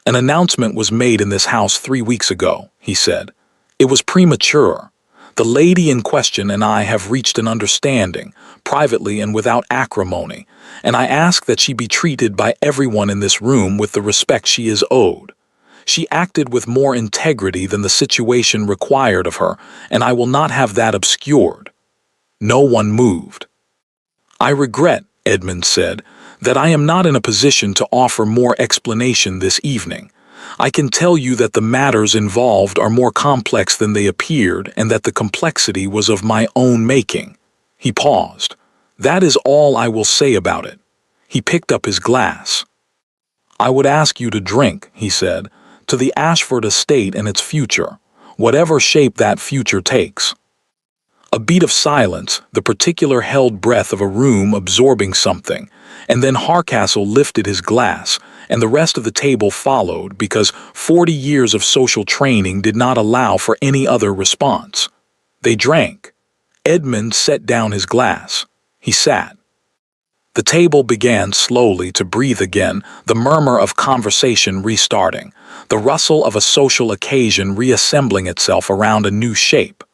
"An announcement was made in this house 3 weeks ago," he said. "It was premature. The lady in question and I have reached an understanding, privately and without acrimony, and I ask that she be treated by everyone in this room with the respect she is owed. She acted with more integrity than the situation required of her, and I will not have that obscured." No one moved. "I regret," Edmund said, "that I am not in a position to offer more explanation this evening. I can tell you that the matters involved are more complex than they appeared and that the complexity was of my own making." He paused. "That is all I will say about it." He picked up his glass. "I would ask you to drink," he said, "to the Ashford estate and its future, whatever shape that future takes." A beat of silence, the particular held breath of a room absorbing something, and then Hardcastle lifted his glass, and the rest of the table followed because 40 years of social training did not allow for any other response. They drank. Edmund set down his glass. He sat. The table began slowly to breathe again, the murmur of conversation restarting, the rustle of a social occasion reassembling itself around a new shape.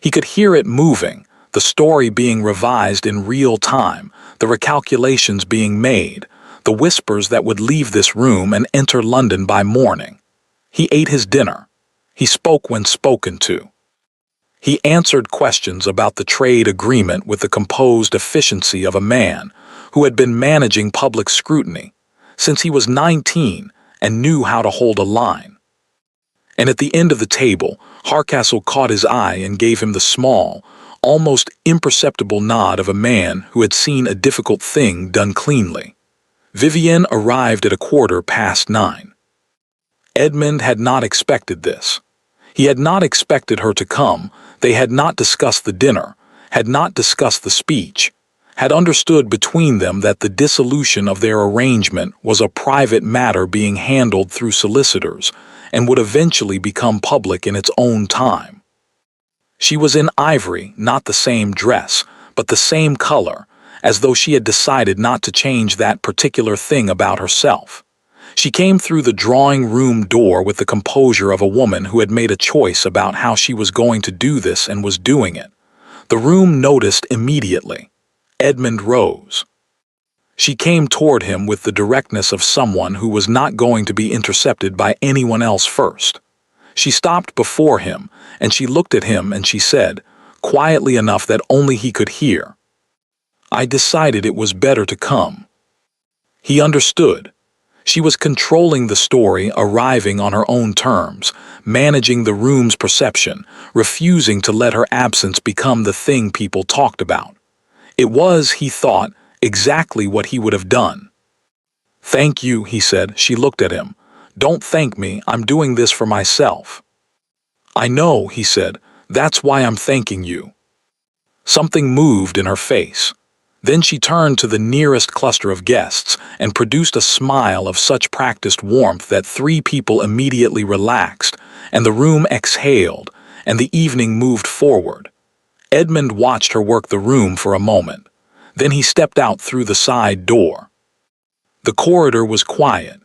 He could hear it moving, the story being revised in real time, the recalculations being made, the whispers that would leave this room and enter London by morning. He ate his dinner. He spoke when spoken to. He answered questions about the trade agreement with the composed efficiency of a man who had been managing public scrutiny since he was 19 and knew how to hold a line. And at the end of the table, Hardcastle caught his eye and gave him the small, almost imperceptible nod of a man who had seen a difficult thing done cleanly. Vivienne arrived at 9:15. Edmund had not expected this. He had not expected her to come. They had not discussed the dinner, had not discussed the speech, had understood between them that the dissolution of their arrangement was a private matter being handled through solicitors and would eventually become public in its own time. She was in ivory, not the same dress, but the same color, as though she had decided not to change that particular thing about herself. She came through the drawing-room door with the composure of a woman who had made a choice about how she was going to do this and was doing it, The room noticed immediately. Edmund rose. She came toward him with the directness of someone who was not going to be intercepted by anyone else first. She stopped before him, and she looked at him and she said, quietly enough that only he could hear, "I decided it was better to come." He understood. She was controlling the story, arriving on her own terms, managing the room's perception, refusing to let her absence become the thing people talked about. It was, he thought, exactly what he would have done. "Thank you," he said. She looked at him. "Don't thank me, I'm doing this for myself." "I know," he said. "That's why I'm thanking you." Something moved in her face. Then she turned to the nearest cluster of guests and produced a smile of such practiced warmth that 3 people immediately relaxed, and the room exhaled, and the evening moved forward. Edmund watched her work the room for a moment. Then he stepped out through the side door. The corridor was quiet.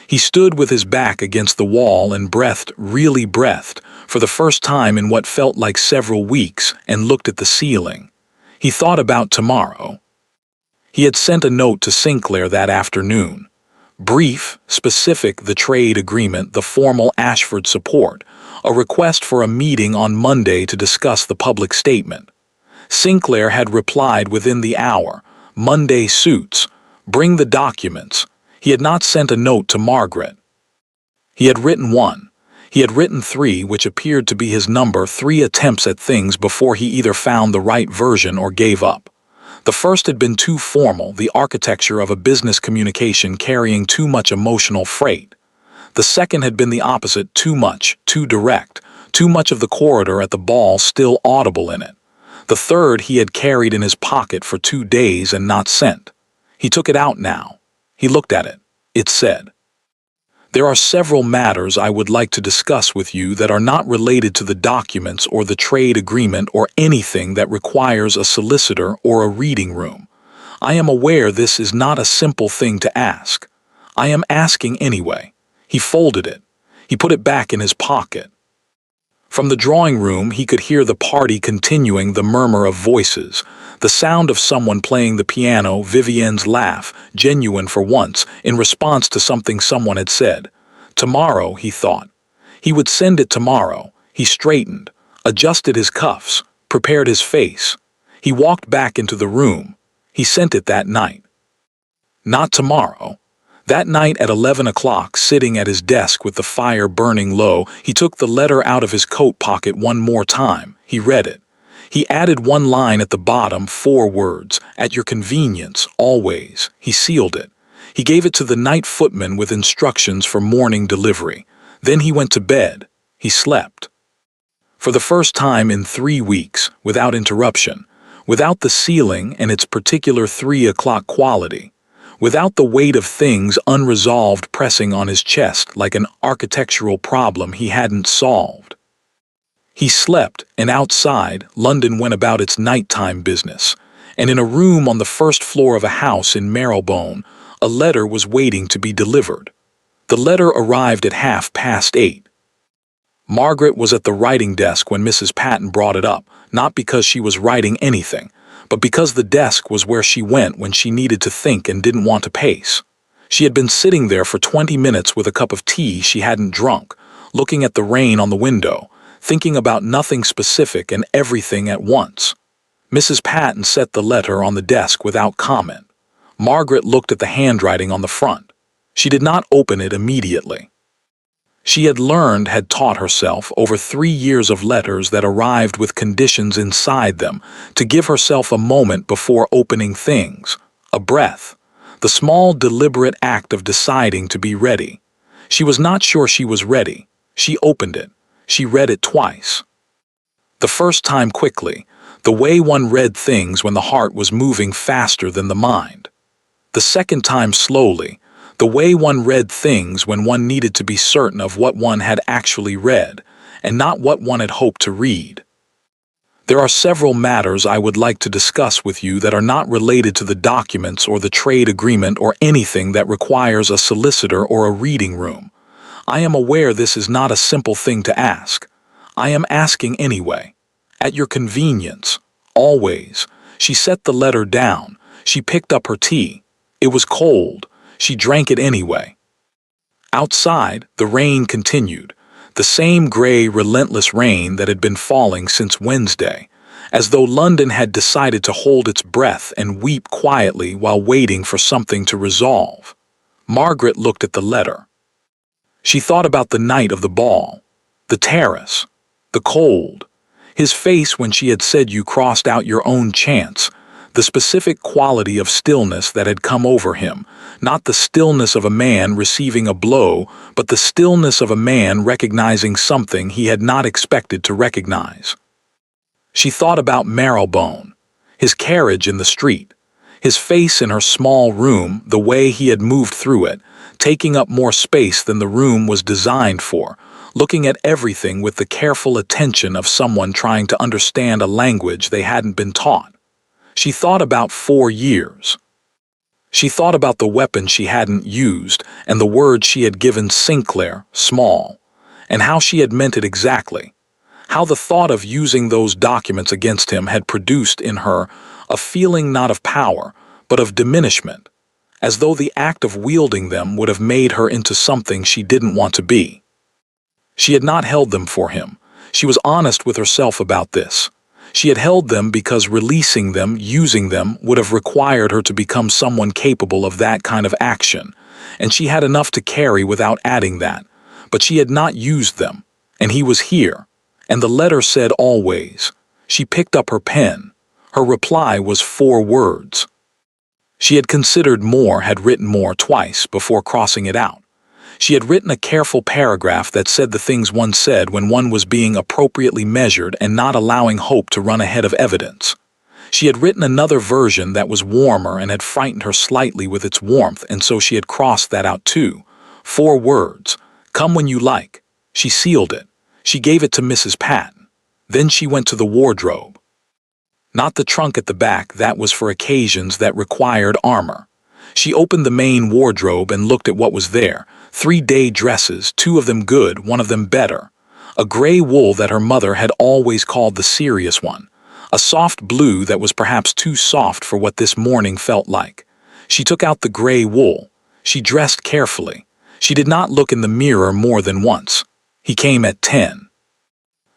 He stood with his back against the wall and really breathed, for the first time in what felt like several weeks, and looked at the ceiling. He thought about tomorrow. He had sent a note to Sinclair that afternoon. Brief, specific, the trade agreement, the formal Ashford support, a request for a meeting on Monday to discuss the public statement. Sinclair had replied within the hour, "Monday suits. Bring the documents." He had not sent a note to Margaret. He had written one. He had written 3, which appeared to be his number, 3 attempts at things before he either found the right version or gave up. The first had been too formal, the architecture of a business communication carrying too much emotional freight. The second had been the opposite, too much, too direct, too much of the corridor at the ball still audible in it. The third he had carried in his pocket for 2 days and not sent. He took it out now. He looked at it. It said, "There are several matters I would like to discuss with you that are not related to the documents or the trade agreement or anything that requires a solicitor or a reading room. I am aware this is not a simple thing to ask. I am asking anyway." He folded it. He put it back in his pocket. From the drawing room he could hear the party continuing, the murmur of voices, the sound of someone playing the piano, Vivienne's laugh, genuine for once, in response to something someone had said. Tomorrow, he thought. He would send it tomorrow. He straightened, adjusted his cuffs, prepared his face. He walked back into the room. He sent it that night. Not tomorrow. That night at 11 o'clock, sitting at his desk with the fire burning low, he took the letter out of his coat pocket one more time. He read it. He added one line at the bottom, 4 words, "At your convenience, always." He sealed it. He gave it to the night footman with instructions for morning delivery. Then he went to bed. He slept. For the first time in 3 weeks, without interruption, without the ceiling and its particular 3 o'clock quality, without the weight of things unresolved pressing on his chest like an architectural problem he hadn't solved. He slept, and outside, London went about its nighttime business, and in a room on the first floor of a house in Marylebone, a letter was waiting to be delivered. The letter arrived at 8:30. Margaret was at the writing desk when Mrs. Patton brought it up, not because she was writing anything, but because the desk was where she went when she needed to think and didn't want to pace. She had been sitting there for 20 minutes with a cup of tea she hadn't drunk, looking at the rain on the window, thinking about nothing specific and everything at once. Mrs. Patton set the letter on the desk without comment. Margaret looked at the handwriting on the front. She did not open it immediately. She had taught herself over 3 years of letters that arrived with conditions inside them, to give herself a moment before opening things, a breath, the small deliberate act of deciding to be ready. She was not sure she was ready. She opened it. She read it twice. The first time quickly, the way one read things when the heart was moving faster than the mind. The second time slowly, the way one read things when one needed to be certain of what one had actually read, and not what one had hoped to read. "There are several matters I would like to discuss with you that are not related to the documents or the trade agreement or anything that requires a solicitor or a reading room. I am aware this is not a simple thing to ask. I am asking anyway. At your convenience, always. She set the letter down. She picked up her tea. It was cold. She drank it anyway. Outside, the rain continued. The same gray, relentless rain that had been falling since Wednesday, as though London had decided to hold its breath and weep quietly while waiting for something to resolve. Margaret looked at the letter. She thought about the night of the ball, the terrace, the cold, his face when she had said you crossed out your own chance, the specific quality of stillness that had come over him, not the stillness of a man receiving a blow, but the stillness of a man recognizing something he had not expected to recognize. She thought about Marylebone, his carriage in the street, his face in her small room, the way he had moved through it, taking up more space than the room was designed for, looking at everything with the careful attention of someone trying to understand a language they hadn't been taught. She thought about 4 years. She thought about the weapon she hadn't used and the word she had given Sinclair, small, and how she had meant it exactly. How the thought of using those documents against him had produced in her a feeling not of power, but of diminishment, as though the act of wielding them would have made her into something she didn't want to be. She had not held them for him. She was honest with herself about this. She had held them because releasing them, using them, would have required her to become someone capable of that kind of action, and she had enough to carry without adding that. But she had not used them, and he was here, and the letter said always. She picked up her pen. Her reply was 4 words. She had considered more, had written more twice before crossing it out. She had written a careful paragraph that said the things one said when one was being appropriately measured and not allowing hope to run ahead of evidence. She had written another version that was warmer and had frightened her slightly with its warmth, and so she had crossed that out too. 4 words. Come when you like. She sealed it. She gave it to Mrs. Patton. Then she went to the wardrobe. Not the trunk at the back, that was for occasions that required armor. She opened the main wardrobe and looked at what was there. 3 day dresses, 2 of them good, 1 of them better. A gray wool that her mother had always called the serious one. A soft blue that was perhaps too soft for what this morning felt like. She took out the gray wool. She dressed carefully. She did not look in the mirror more than once. He came at 10.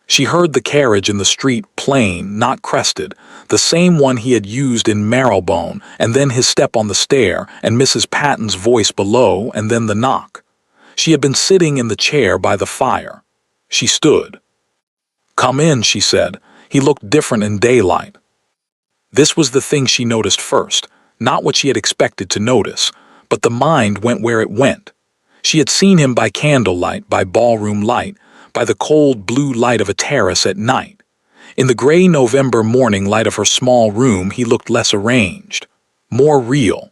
She heard the carriage in the street, plain, not crested, the same one he had used in Marylebone, and then his step on the stair, and Mrs. Patton's voice below, and then the knock. She had been sitting in the chair by the fire. She stood. "Come in," she said. He looked different in daylight. This was the thing she noticed first, not what she had expected to notice, but the mind went where it went. She had seen him by candlelight, by ballroom light, by the cold blue light of a terrace at night. In the gray November morning light of her small room, he looked less arranged, more real.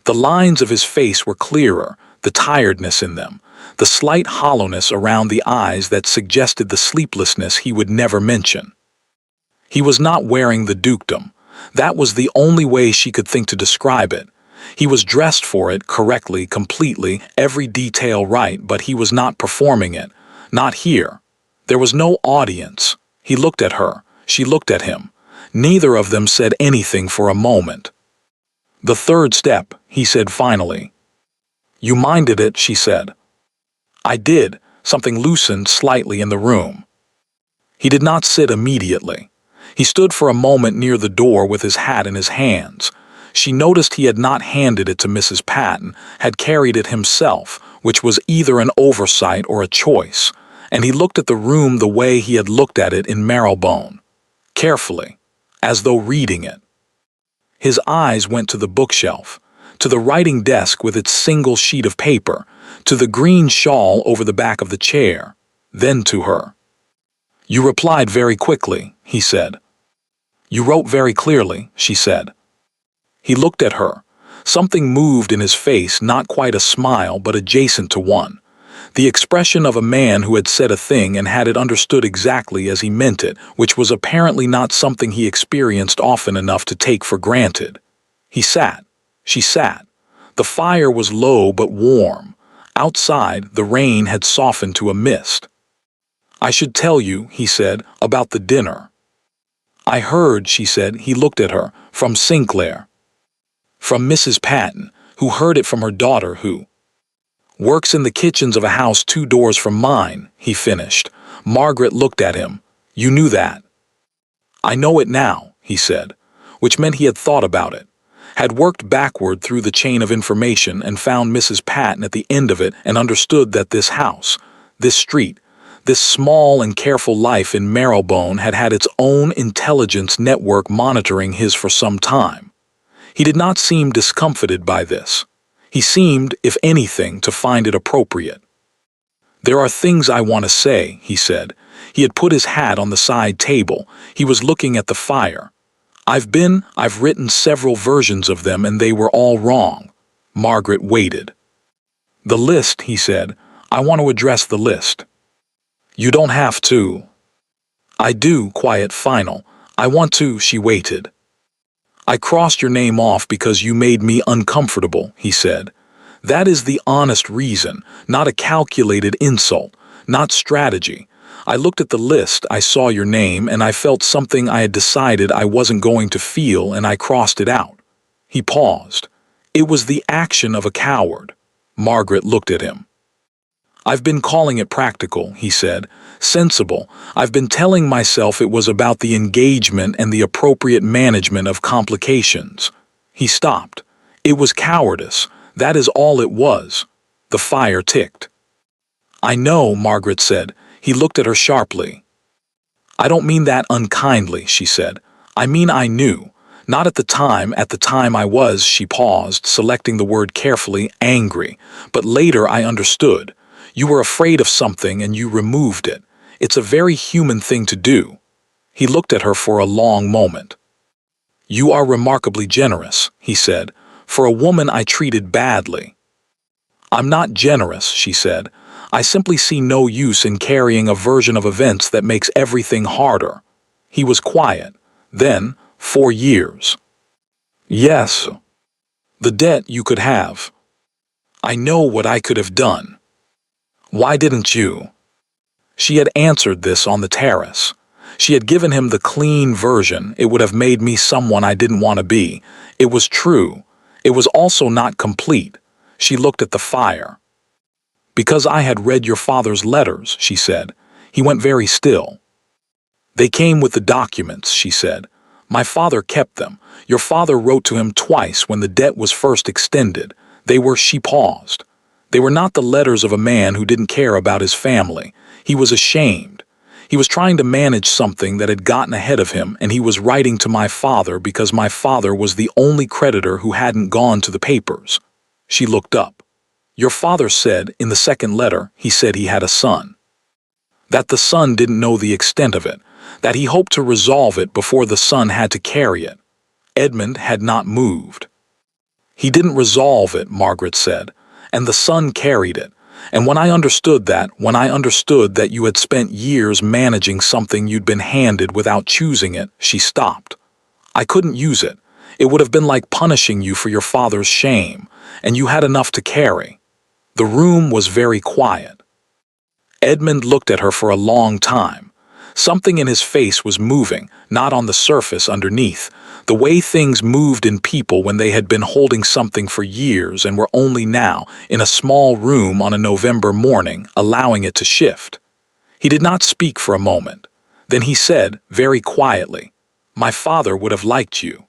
The lines of his face were clearer, the tiredness in them, the slight hollowness around the eyes that suggested the sleeplessness he would never mention. He was not wearing the dukedom. That was the only way she could think to describe it. He was dressed for it correctly, completely, every detail right, but he was not performing it. Not here. There was no audience. He looked at her. She looked at him. Neither of them said anything for a moment. "The 3rd step," he said finally. "You minded it," she said. "I did." Something loosened slightly in the room. He did not sit immediately. He stood for a moment near the door with his hat in his hands. She noticed he had not handed it to Mrs. Patton, had carried it himself, which was either an oversight or a choice, and he looked at the room the way he had looked at it in Marylebone, carefully, as though reading it. His eyes went to the bookshelf, to the writing desk with its single sheet of paper, to the green shawl over the back of the chair, then to her. "You replied very quickly," he said. "You wrote very clearly," she said. He looked at her. Something moved in his face, not quite a smile, but adjacent to one. The expression of a man who had said a thing and had it understood exactly as he meant it, which was apparently not something he experienced often enough to take for granted. He sat. She sat. The fire was low but warm. Outside, the rain had softened to a mist. "I should tell you," he said, "about the dinner." I heard, she said. He looked at her. From Sinclair. From Mrs. Patton, who heard it from her daughter, who works in the kitchens of a house 2 doors from mine, he finished. Margaret looked at him. You knew that? I know it now, he said, which meant he had thought about it, had worked backward through the chain of information and found Mrs. Patton at the end of it and understood that this house, this street, this small and careful life in Marrowbone had had its own intelligence network monitoring his for some time. He did not seem discomfited by this. He seemed, if anything, to find it appropriate. There are things I want to say, he said. He had put his hat on the side table. He was looking at the fire. I've written several versions of them and they were all wrong. Margaret waited. The list, he said. I want to address the list. You don't have to. I do, quiet final. I want to, she waited. I crossed your name off because you made me uncomfortable, he said. That is the honest reason, not a calculated insult, not strategy. I looked at the list, I saw your name, and I felt something I had decided I wasn't going to feel, and I crossed it out. He paused. It was the action of a coward. Margaret looked at him. I've been calling it practical, he said. Sensible. I've been telling myself it was about the engagement and the appropriate management of complications. He stopped. It was cowardice. That is all it was. The fire ticked. I know, Margaret said. He looked at her sharply. I don't mean that unkindly, she said. I mean I knew. Not at the time I was, she paused, selecting the word carefully, angry. But later I understood. You were afraid of something and you removed it. It's a very human thing to do. He looked at her for a long moment. You are remarkably generous, he said. For a woman I treated badly. I'm not generous, she said. I simply see no use in carrying a version of events that makes everything harder. He was quiet. Then, 4 years. Yes. The debt you could have. I know what I could have done. Why didn't you? She had answered this on the terrace. She had given him the clean version. It would have made me someone I didn't want to be. It was true. It was also not complete. She looked at the fire. Because I had read your father's letters, she said. He went very still. They came with the documents, she said. My father kept them. Your father wrote to him twice when the debt was first extended. She paused. They were not the letters of a man who didn't care about his family. He was ashamed. He was trying to manage something that had gotten ahead of him, and he was writing to my father because my father was the only creditor who hadn't gone to the papers. She looked up. Your father said, in the second letter, he said he had a son. That the son didn't know the extent of it, that he hoped to resolve it before the son had to carry it. Edmund had not moved. He didn't resolve it, Margaret said, and the son carried it. And when I understood that you had spent years managing something you'd been handed without choosing it, she stopped. I couldn't use it. It would have been like punishing you for your father's shame, and you had enough to carry. The room was very quiet. Edmund looked at her for a long time. Something in his face was moving, not on the surface underneath, the way things moved in people when they had been holding something for years and were only now, in a small room on a November morning, allowing it to shift. He did not speak for a moment. Then he said, very quietly, My father would have liked you.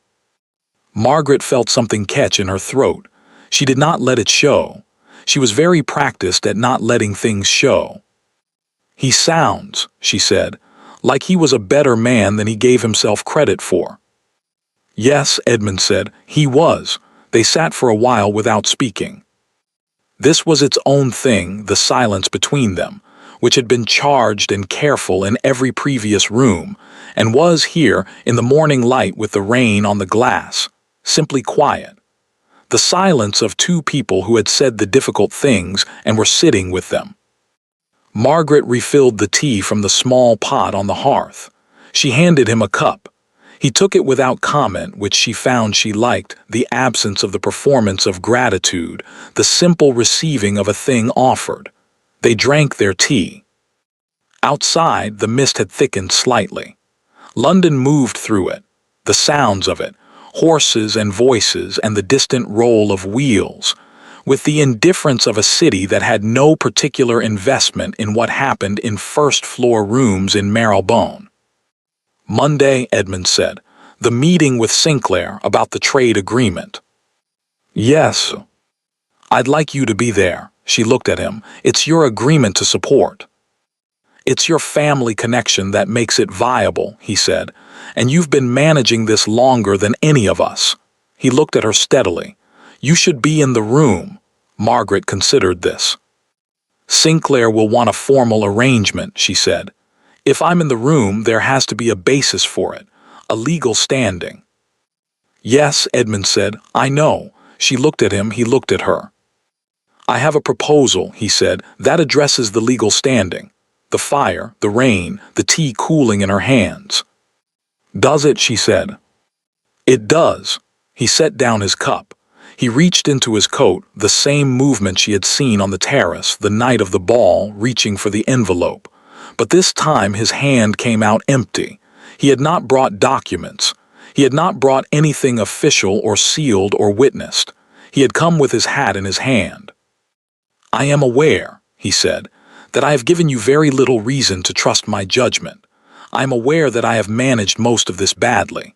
Margaret felt something catch in her throat. She did not let it show. She was very practiced at not letting things show. He sounds, she said, like he was a better man than he gave himself credit for. Yes, Edmund said, he was. They sat for a while without speaking. This was its own thing, the silence between them, which had been charged and careful in every previous room, and was here in the morning light with the rain on the glass, simply quiet. The silence of 2 people who had said the difficult things and were sitting with them. Margaret refilled the tea from the small pot on the hearth. She handed him a cup. He took it without comment, which she found she liked, the absence of the performance of gratitude, the simple receiving of a thing offered. They drank their tea. Outside, the mist had thickened slightly. London moved through it, the sounds of it, horses and voices and the distant roll of wheels, with the indifference of a city that had no particular investment in what happened in first-floor rooms in Marylebone. Monday, Edmund said, the meeting with Sinclair about the trade agreement. Yes. I'd like you to be there. She looked at him. It's your agreement to support. It's your family connection that makes it viable, he said, and you've been managing this longer than any of us. He looked at her steadily. You should be in the room. Margaret considered this. Sinclair will want a formal arrangement, she said. If I'm in the room, there has to be a basis for it, a legal standing. Yes, Edmund said, I know. She looked at him, he looked at her. I have a proposal, he said, that addresses the legal standing. The fire, the rain, the tea cooling in her hands. Does it, she said. It does. He set down his cup. He reached into his coat, the same movement she had seen on the terrace the night of the ball, reaching for the envelope. But this time his hand came out empty. He had not brought documents. He had not brought anything official or sealed or witnessed. He had come with his hat in his hand. I am aware, he said, that I have given you very little reason to trust my judgment. I am aware that I have managed most of this badly.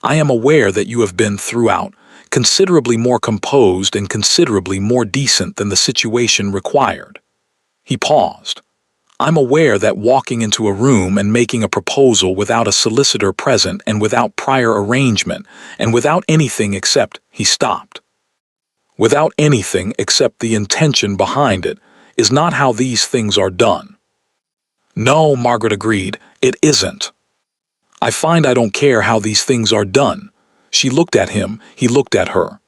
I am aware that you have been, throughout, considerably more composed and considerably more decent than the situation required. He paused. I'm aware that walking into a room and making a proposal without a solicitor present and without prior arrangement and without anything except, he stopped. Without anything except the intention behind it is not how these things are done. No, Margaret agreed, it isn't. I find I don't care how these things are done. She looked at him, he looked at her.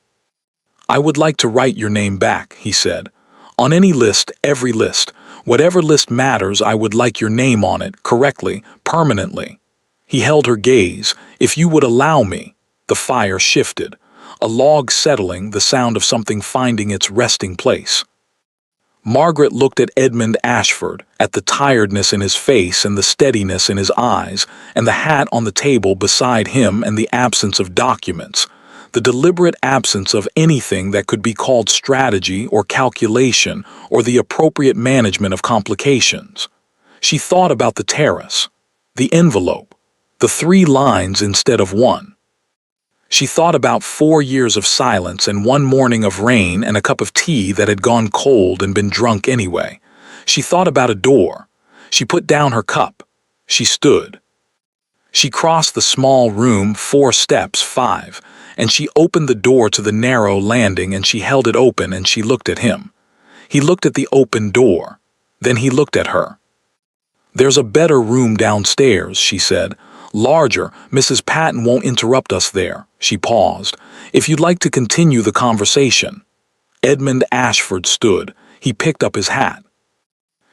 I would like to write your name back, he said. On any list, every list, whatever list matters, I would like your name on it, correctly, permanently. He held her gaze. If you would allow me. The fire shifted. A log settling, the sound of something finding its resting place. Margaret looked at Edmund Ashford, at the tiredness in his face and the steadiness in his eyes, and the hat on the table beside him and the absence of documents, the deliberate absence of anything that could be called strategy or calculation or the appropriate management of complications. She thought about the terrace, the envelope, the 3 lines instead of 1. She thought about 4 years of silence and 1 morning of rain and a cup of tea that had gone cold and been drunk anyway. She thought about a door. She put down her cup. She stood. She crossed the small room 4 steps, 5, and she opened the door to the narrow landing and she held it open and she looked at him. He looked at the open door. Then he looked at her. There's a better room downstairs, she said. Larger. Mrs. Patton won't interrupt us there. She paused. If you'd like to continue the conversation. Edmund Ashford stood. He picked up his hat.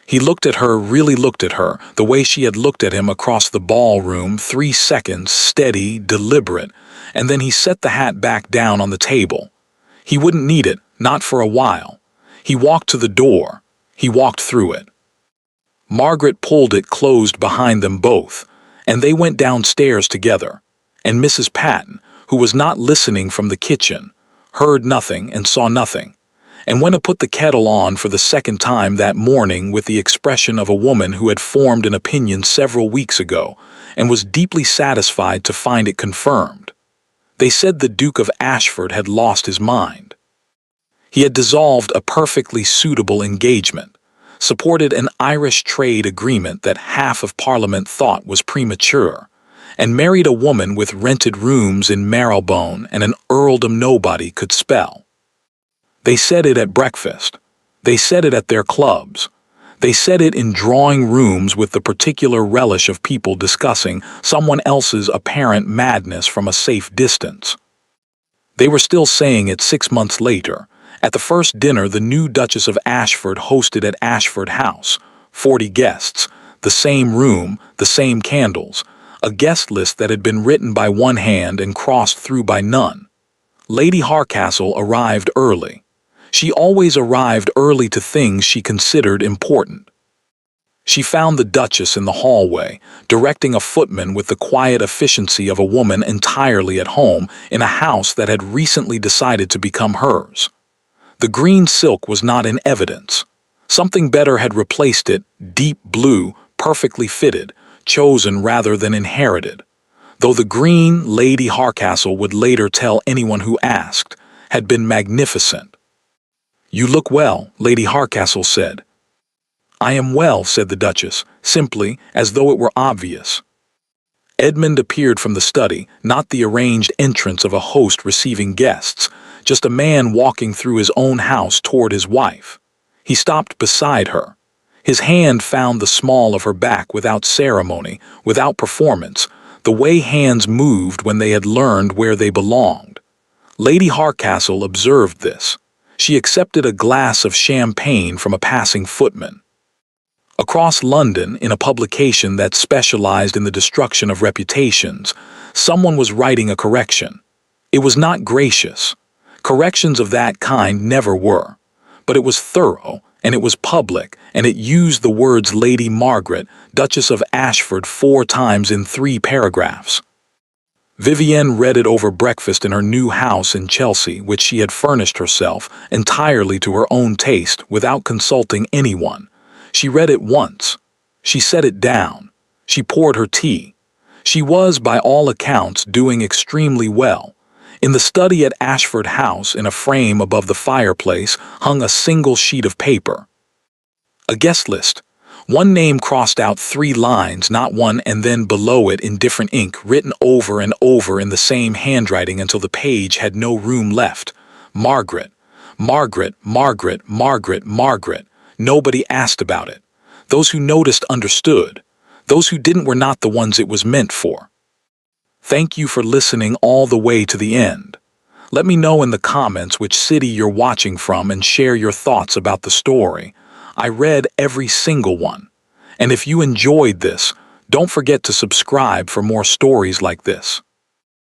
He looked at her, really looked at her, the way she had looked at him across the ballroom, 3 seconds, steady, deliberate, and then he set the hat back down on the table. He wouldn't need it, not for a while. He walked to the door. He walked through it. Margaret pulled it closed behind them both, and they went downstairs together, and Mrs. Patton, who was not listening from the kitchen, heard nothing and saw nothing, and went to put the kettle on for the 2nd time that morning with the expression of a woman who had formed an opinion several weeks ago and was deeply satisfied to find it confirmed. They said the Duke of Ashford had lost his mind. He had dissolved a perfectly suitable engagement, supported an Irish trade agreement that half of Parliament thought was premature, and married a woman with rented rooms in Marylebone and an earldom nobody could spell. They said it at breakfast. They said it at their clubs. They said it in drawing rooms with the particular relish of people discussing someone else's apparent madness from a safe distance. They were still saying it 6 months later. At the first dinner the new Duchess of Ashford hosted at Ashford House, 40 guests, the same room, the same candles, a guest list that had been written by one hand and crossed through by none. Lady Harcastle arrived early. She always arrived early to things she considered important. She found the Duchess in the hallway, directing a footman with the quiet efficiency of a woman entirely at home in a house that had recently decided to become hers. The green silk was not in evidence. Something better had replaced it, deep blue, perfectly fitted, chosen rather than inherited. Though the green, Lady Hardcastle would later tell anyone who asked, had been magnificent. "You look well," Lady Hardcastle said. "I am well," said the Duchess, simply, as though it were obvious. Edmund appeared from the study, not the arranged entrance of a host receiving guests, just a man walking through his own house toward his wife. He stopped beside her. His hand found the small of her back without ceremony, without performance, the way hands moved when they had learned where they belonged. Lady Hardcastle observed this. She accepted a glass of champagne from a passing footman. Across London, in a publication that specialized in the destruction of reputations, someone was writing a correction. It was not gracious. Corrections of that kind never were. But it was thorough, and it was public, and it used the words Lady Margaret, Duchess of Ashford 4 times in 3 paragraphs. Vivienne read it over breakfast in her new house in Chelsea, which she had furnished herself, entirely to her own taste, without consulting anyone. She read it once. She set it down. She poured her tea. She was, by all accounts, doing extremely well. In the study at Ashford House, in a frame above the fireplace, hung a single sheet of paper. A guest list. One name crossed out 3 lines, not one, and then below it in different ink, written over and over in the same handwriting until the page had no room left. Margaret. Margaret, Margaret, Margaret, Margaret. Nobody asked about it. Those who noticed understood. Those who didn't were not the ones it was meant for. Thank you for listening all the way to the end. Let me know in the comments which city you're watching from and share your thoughts about the story. I read every single one. And if you enjoyed this, don't forget to subscribe for more stories like this.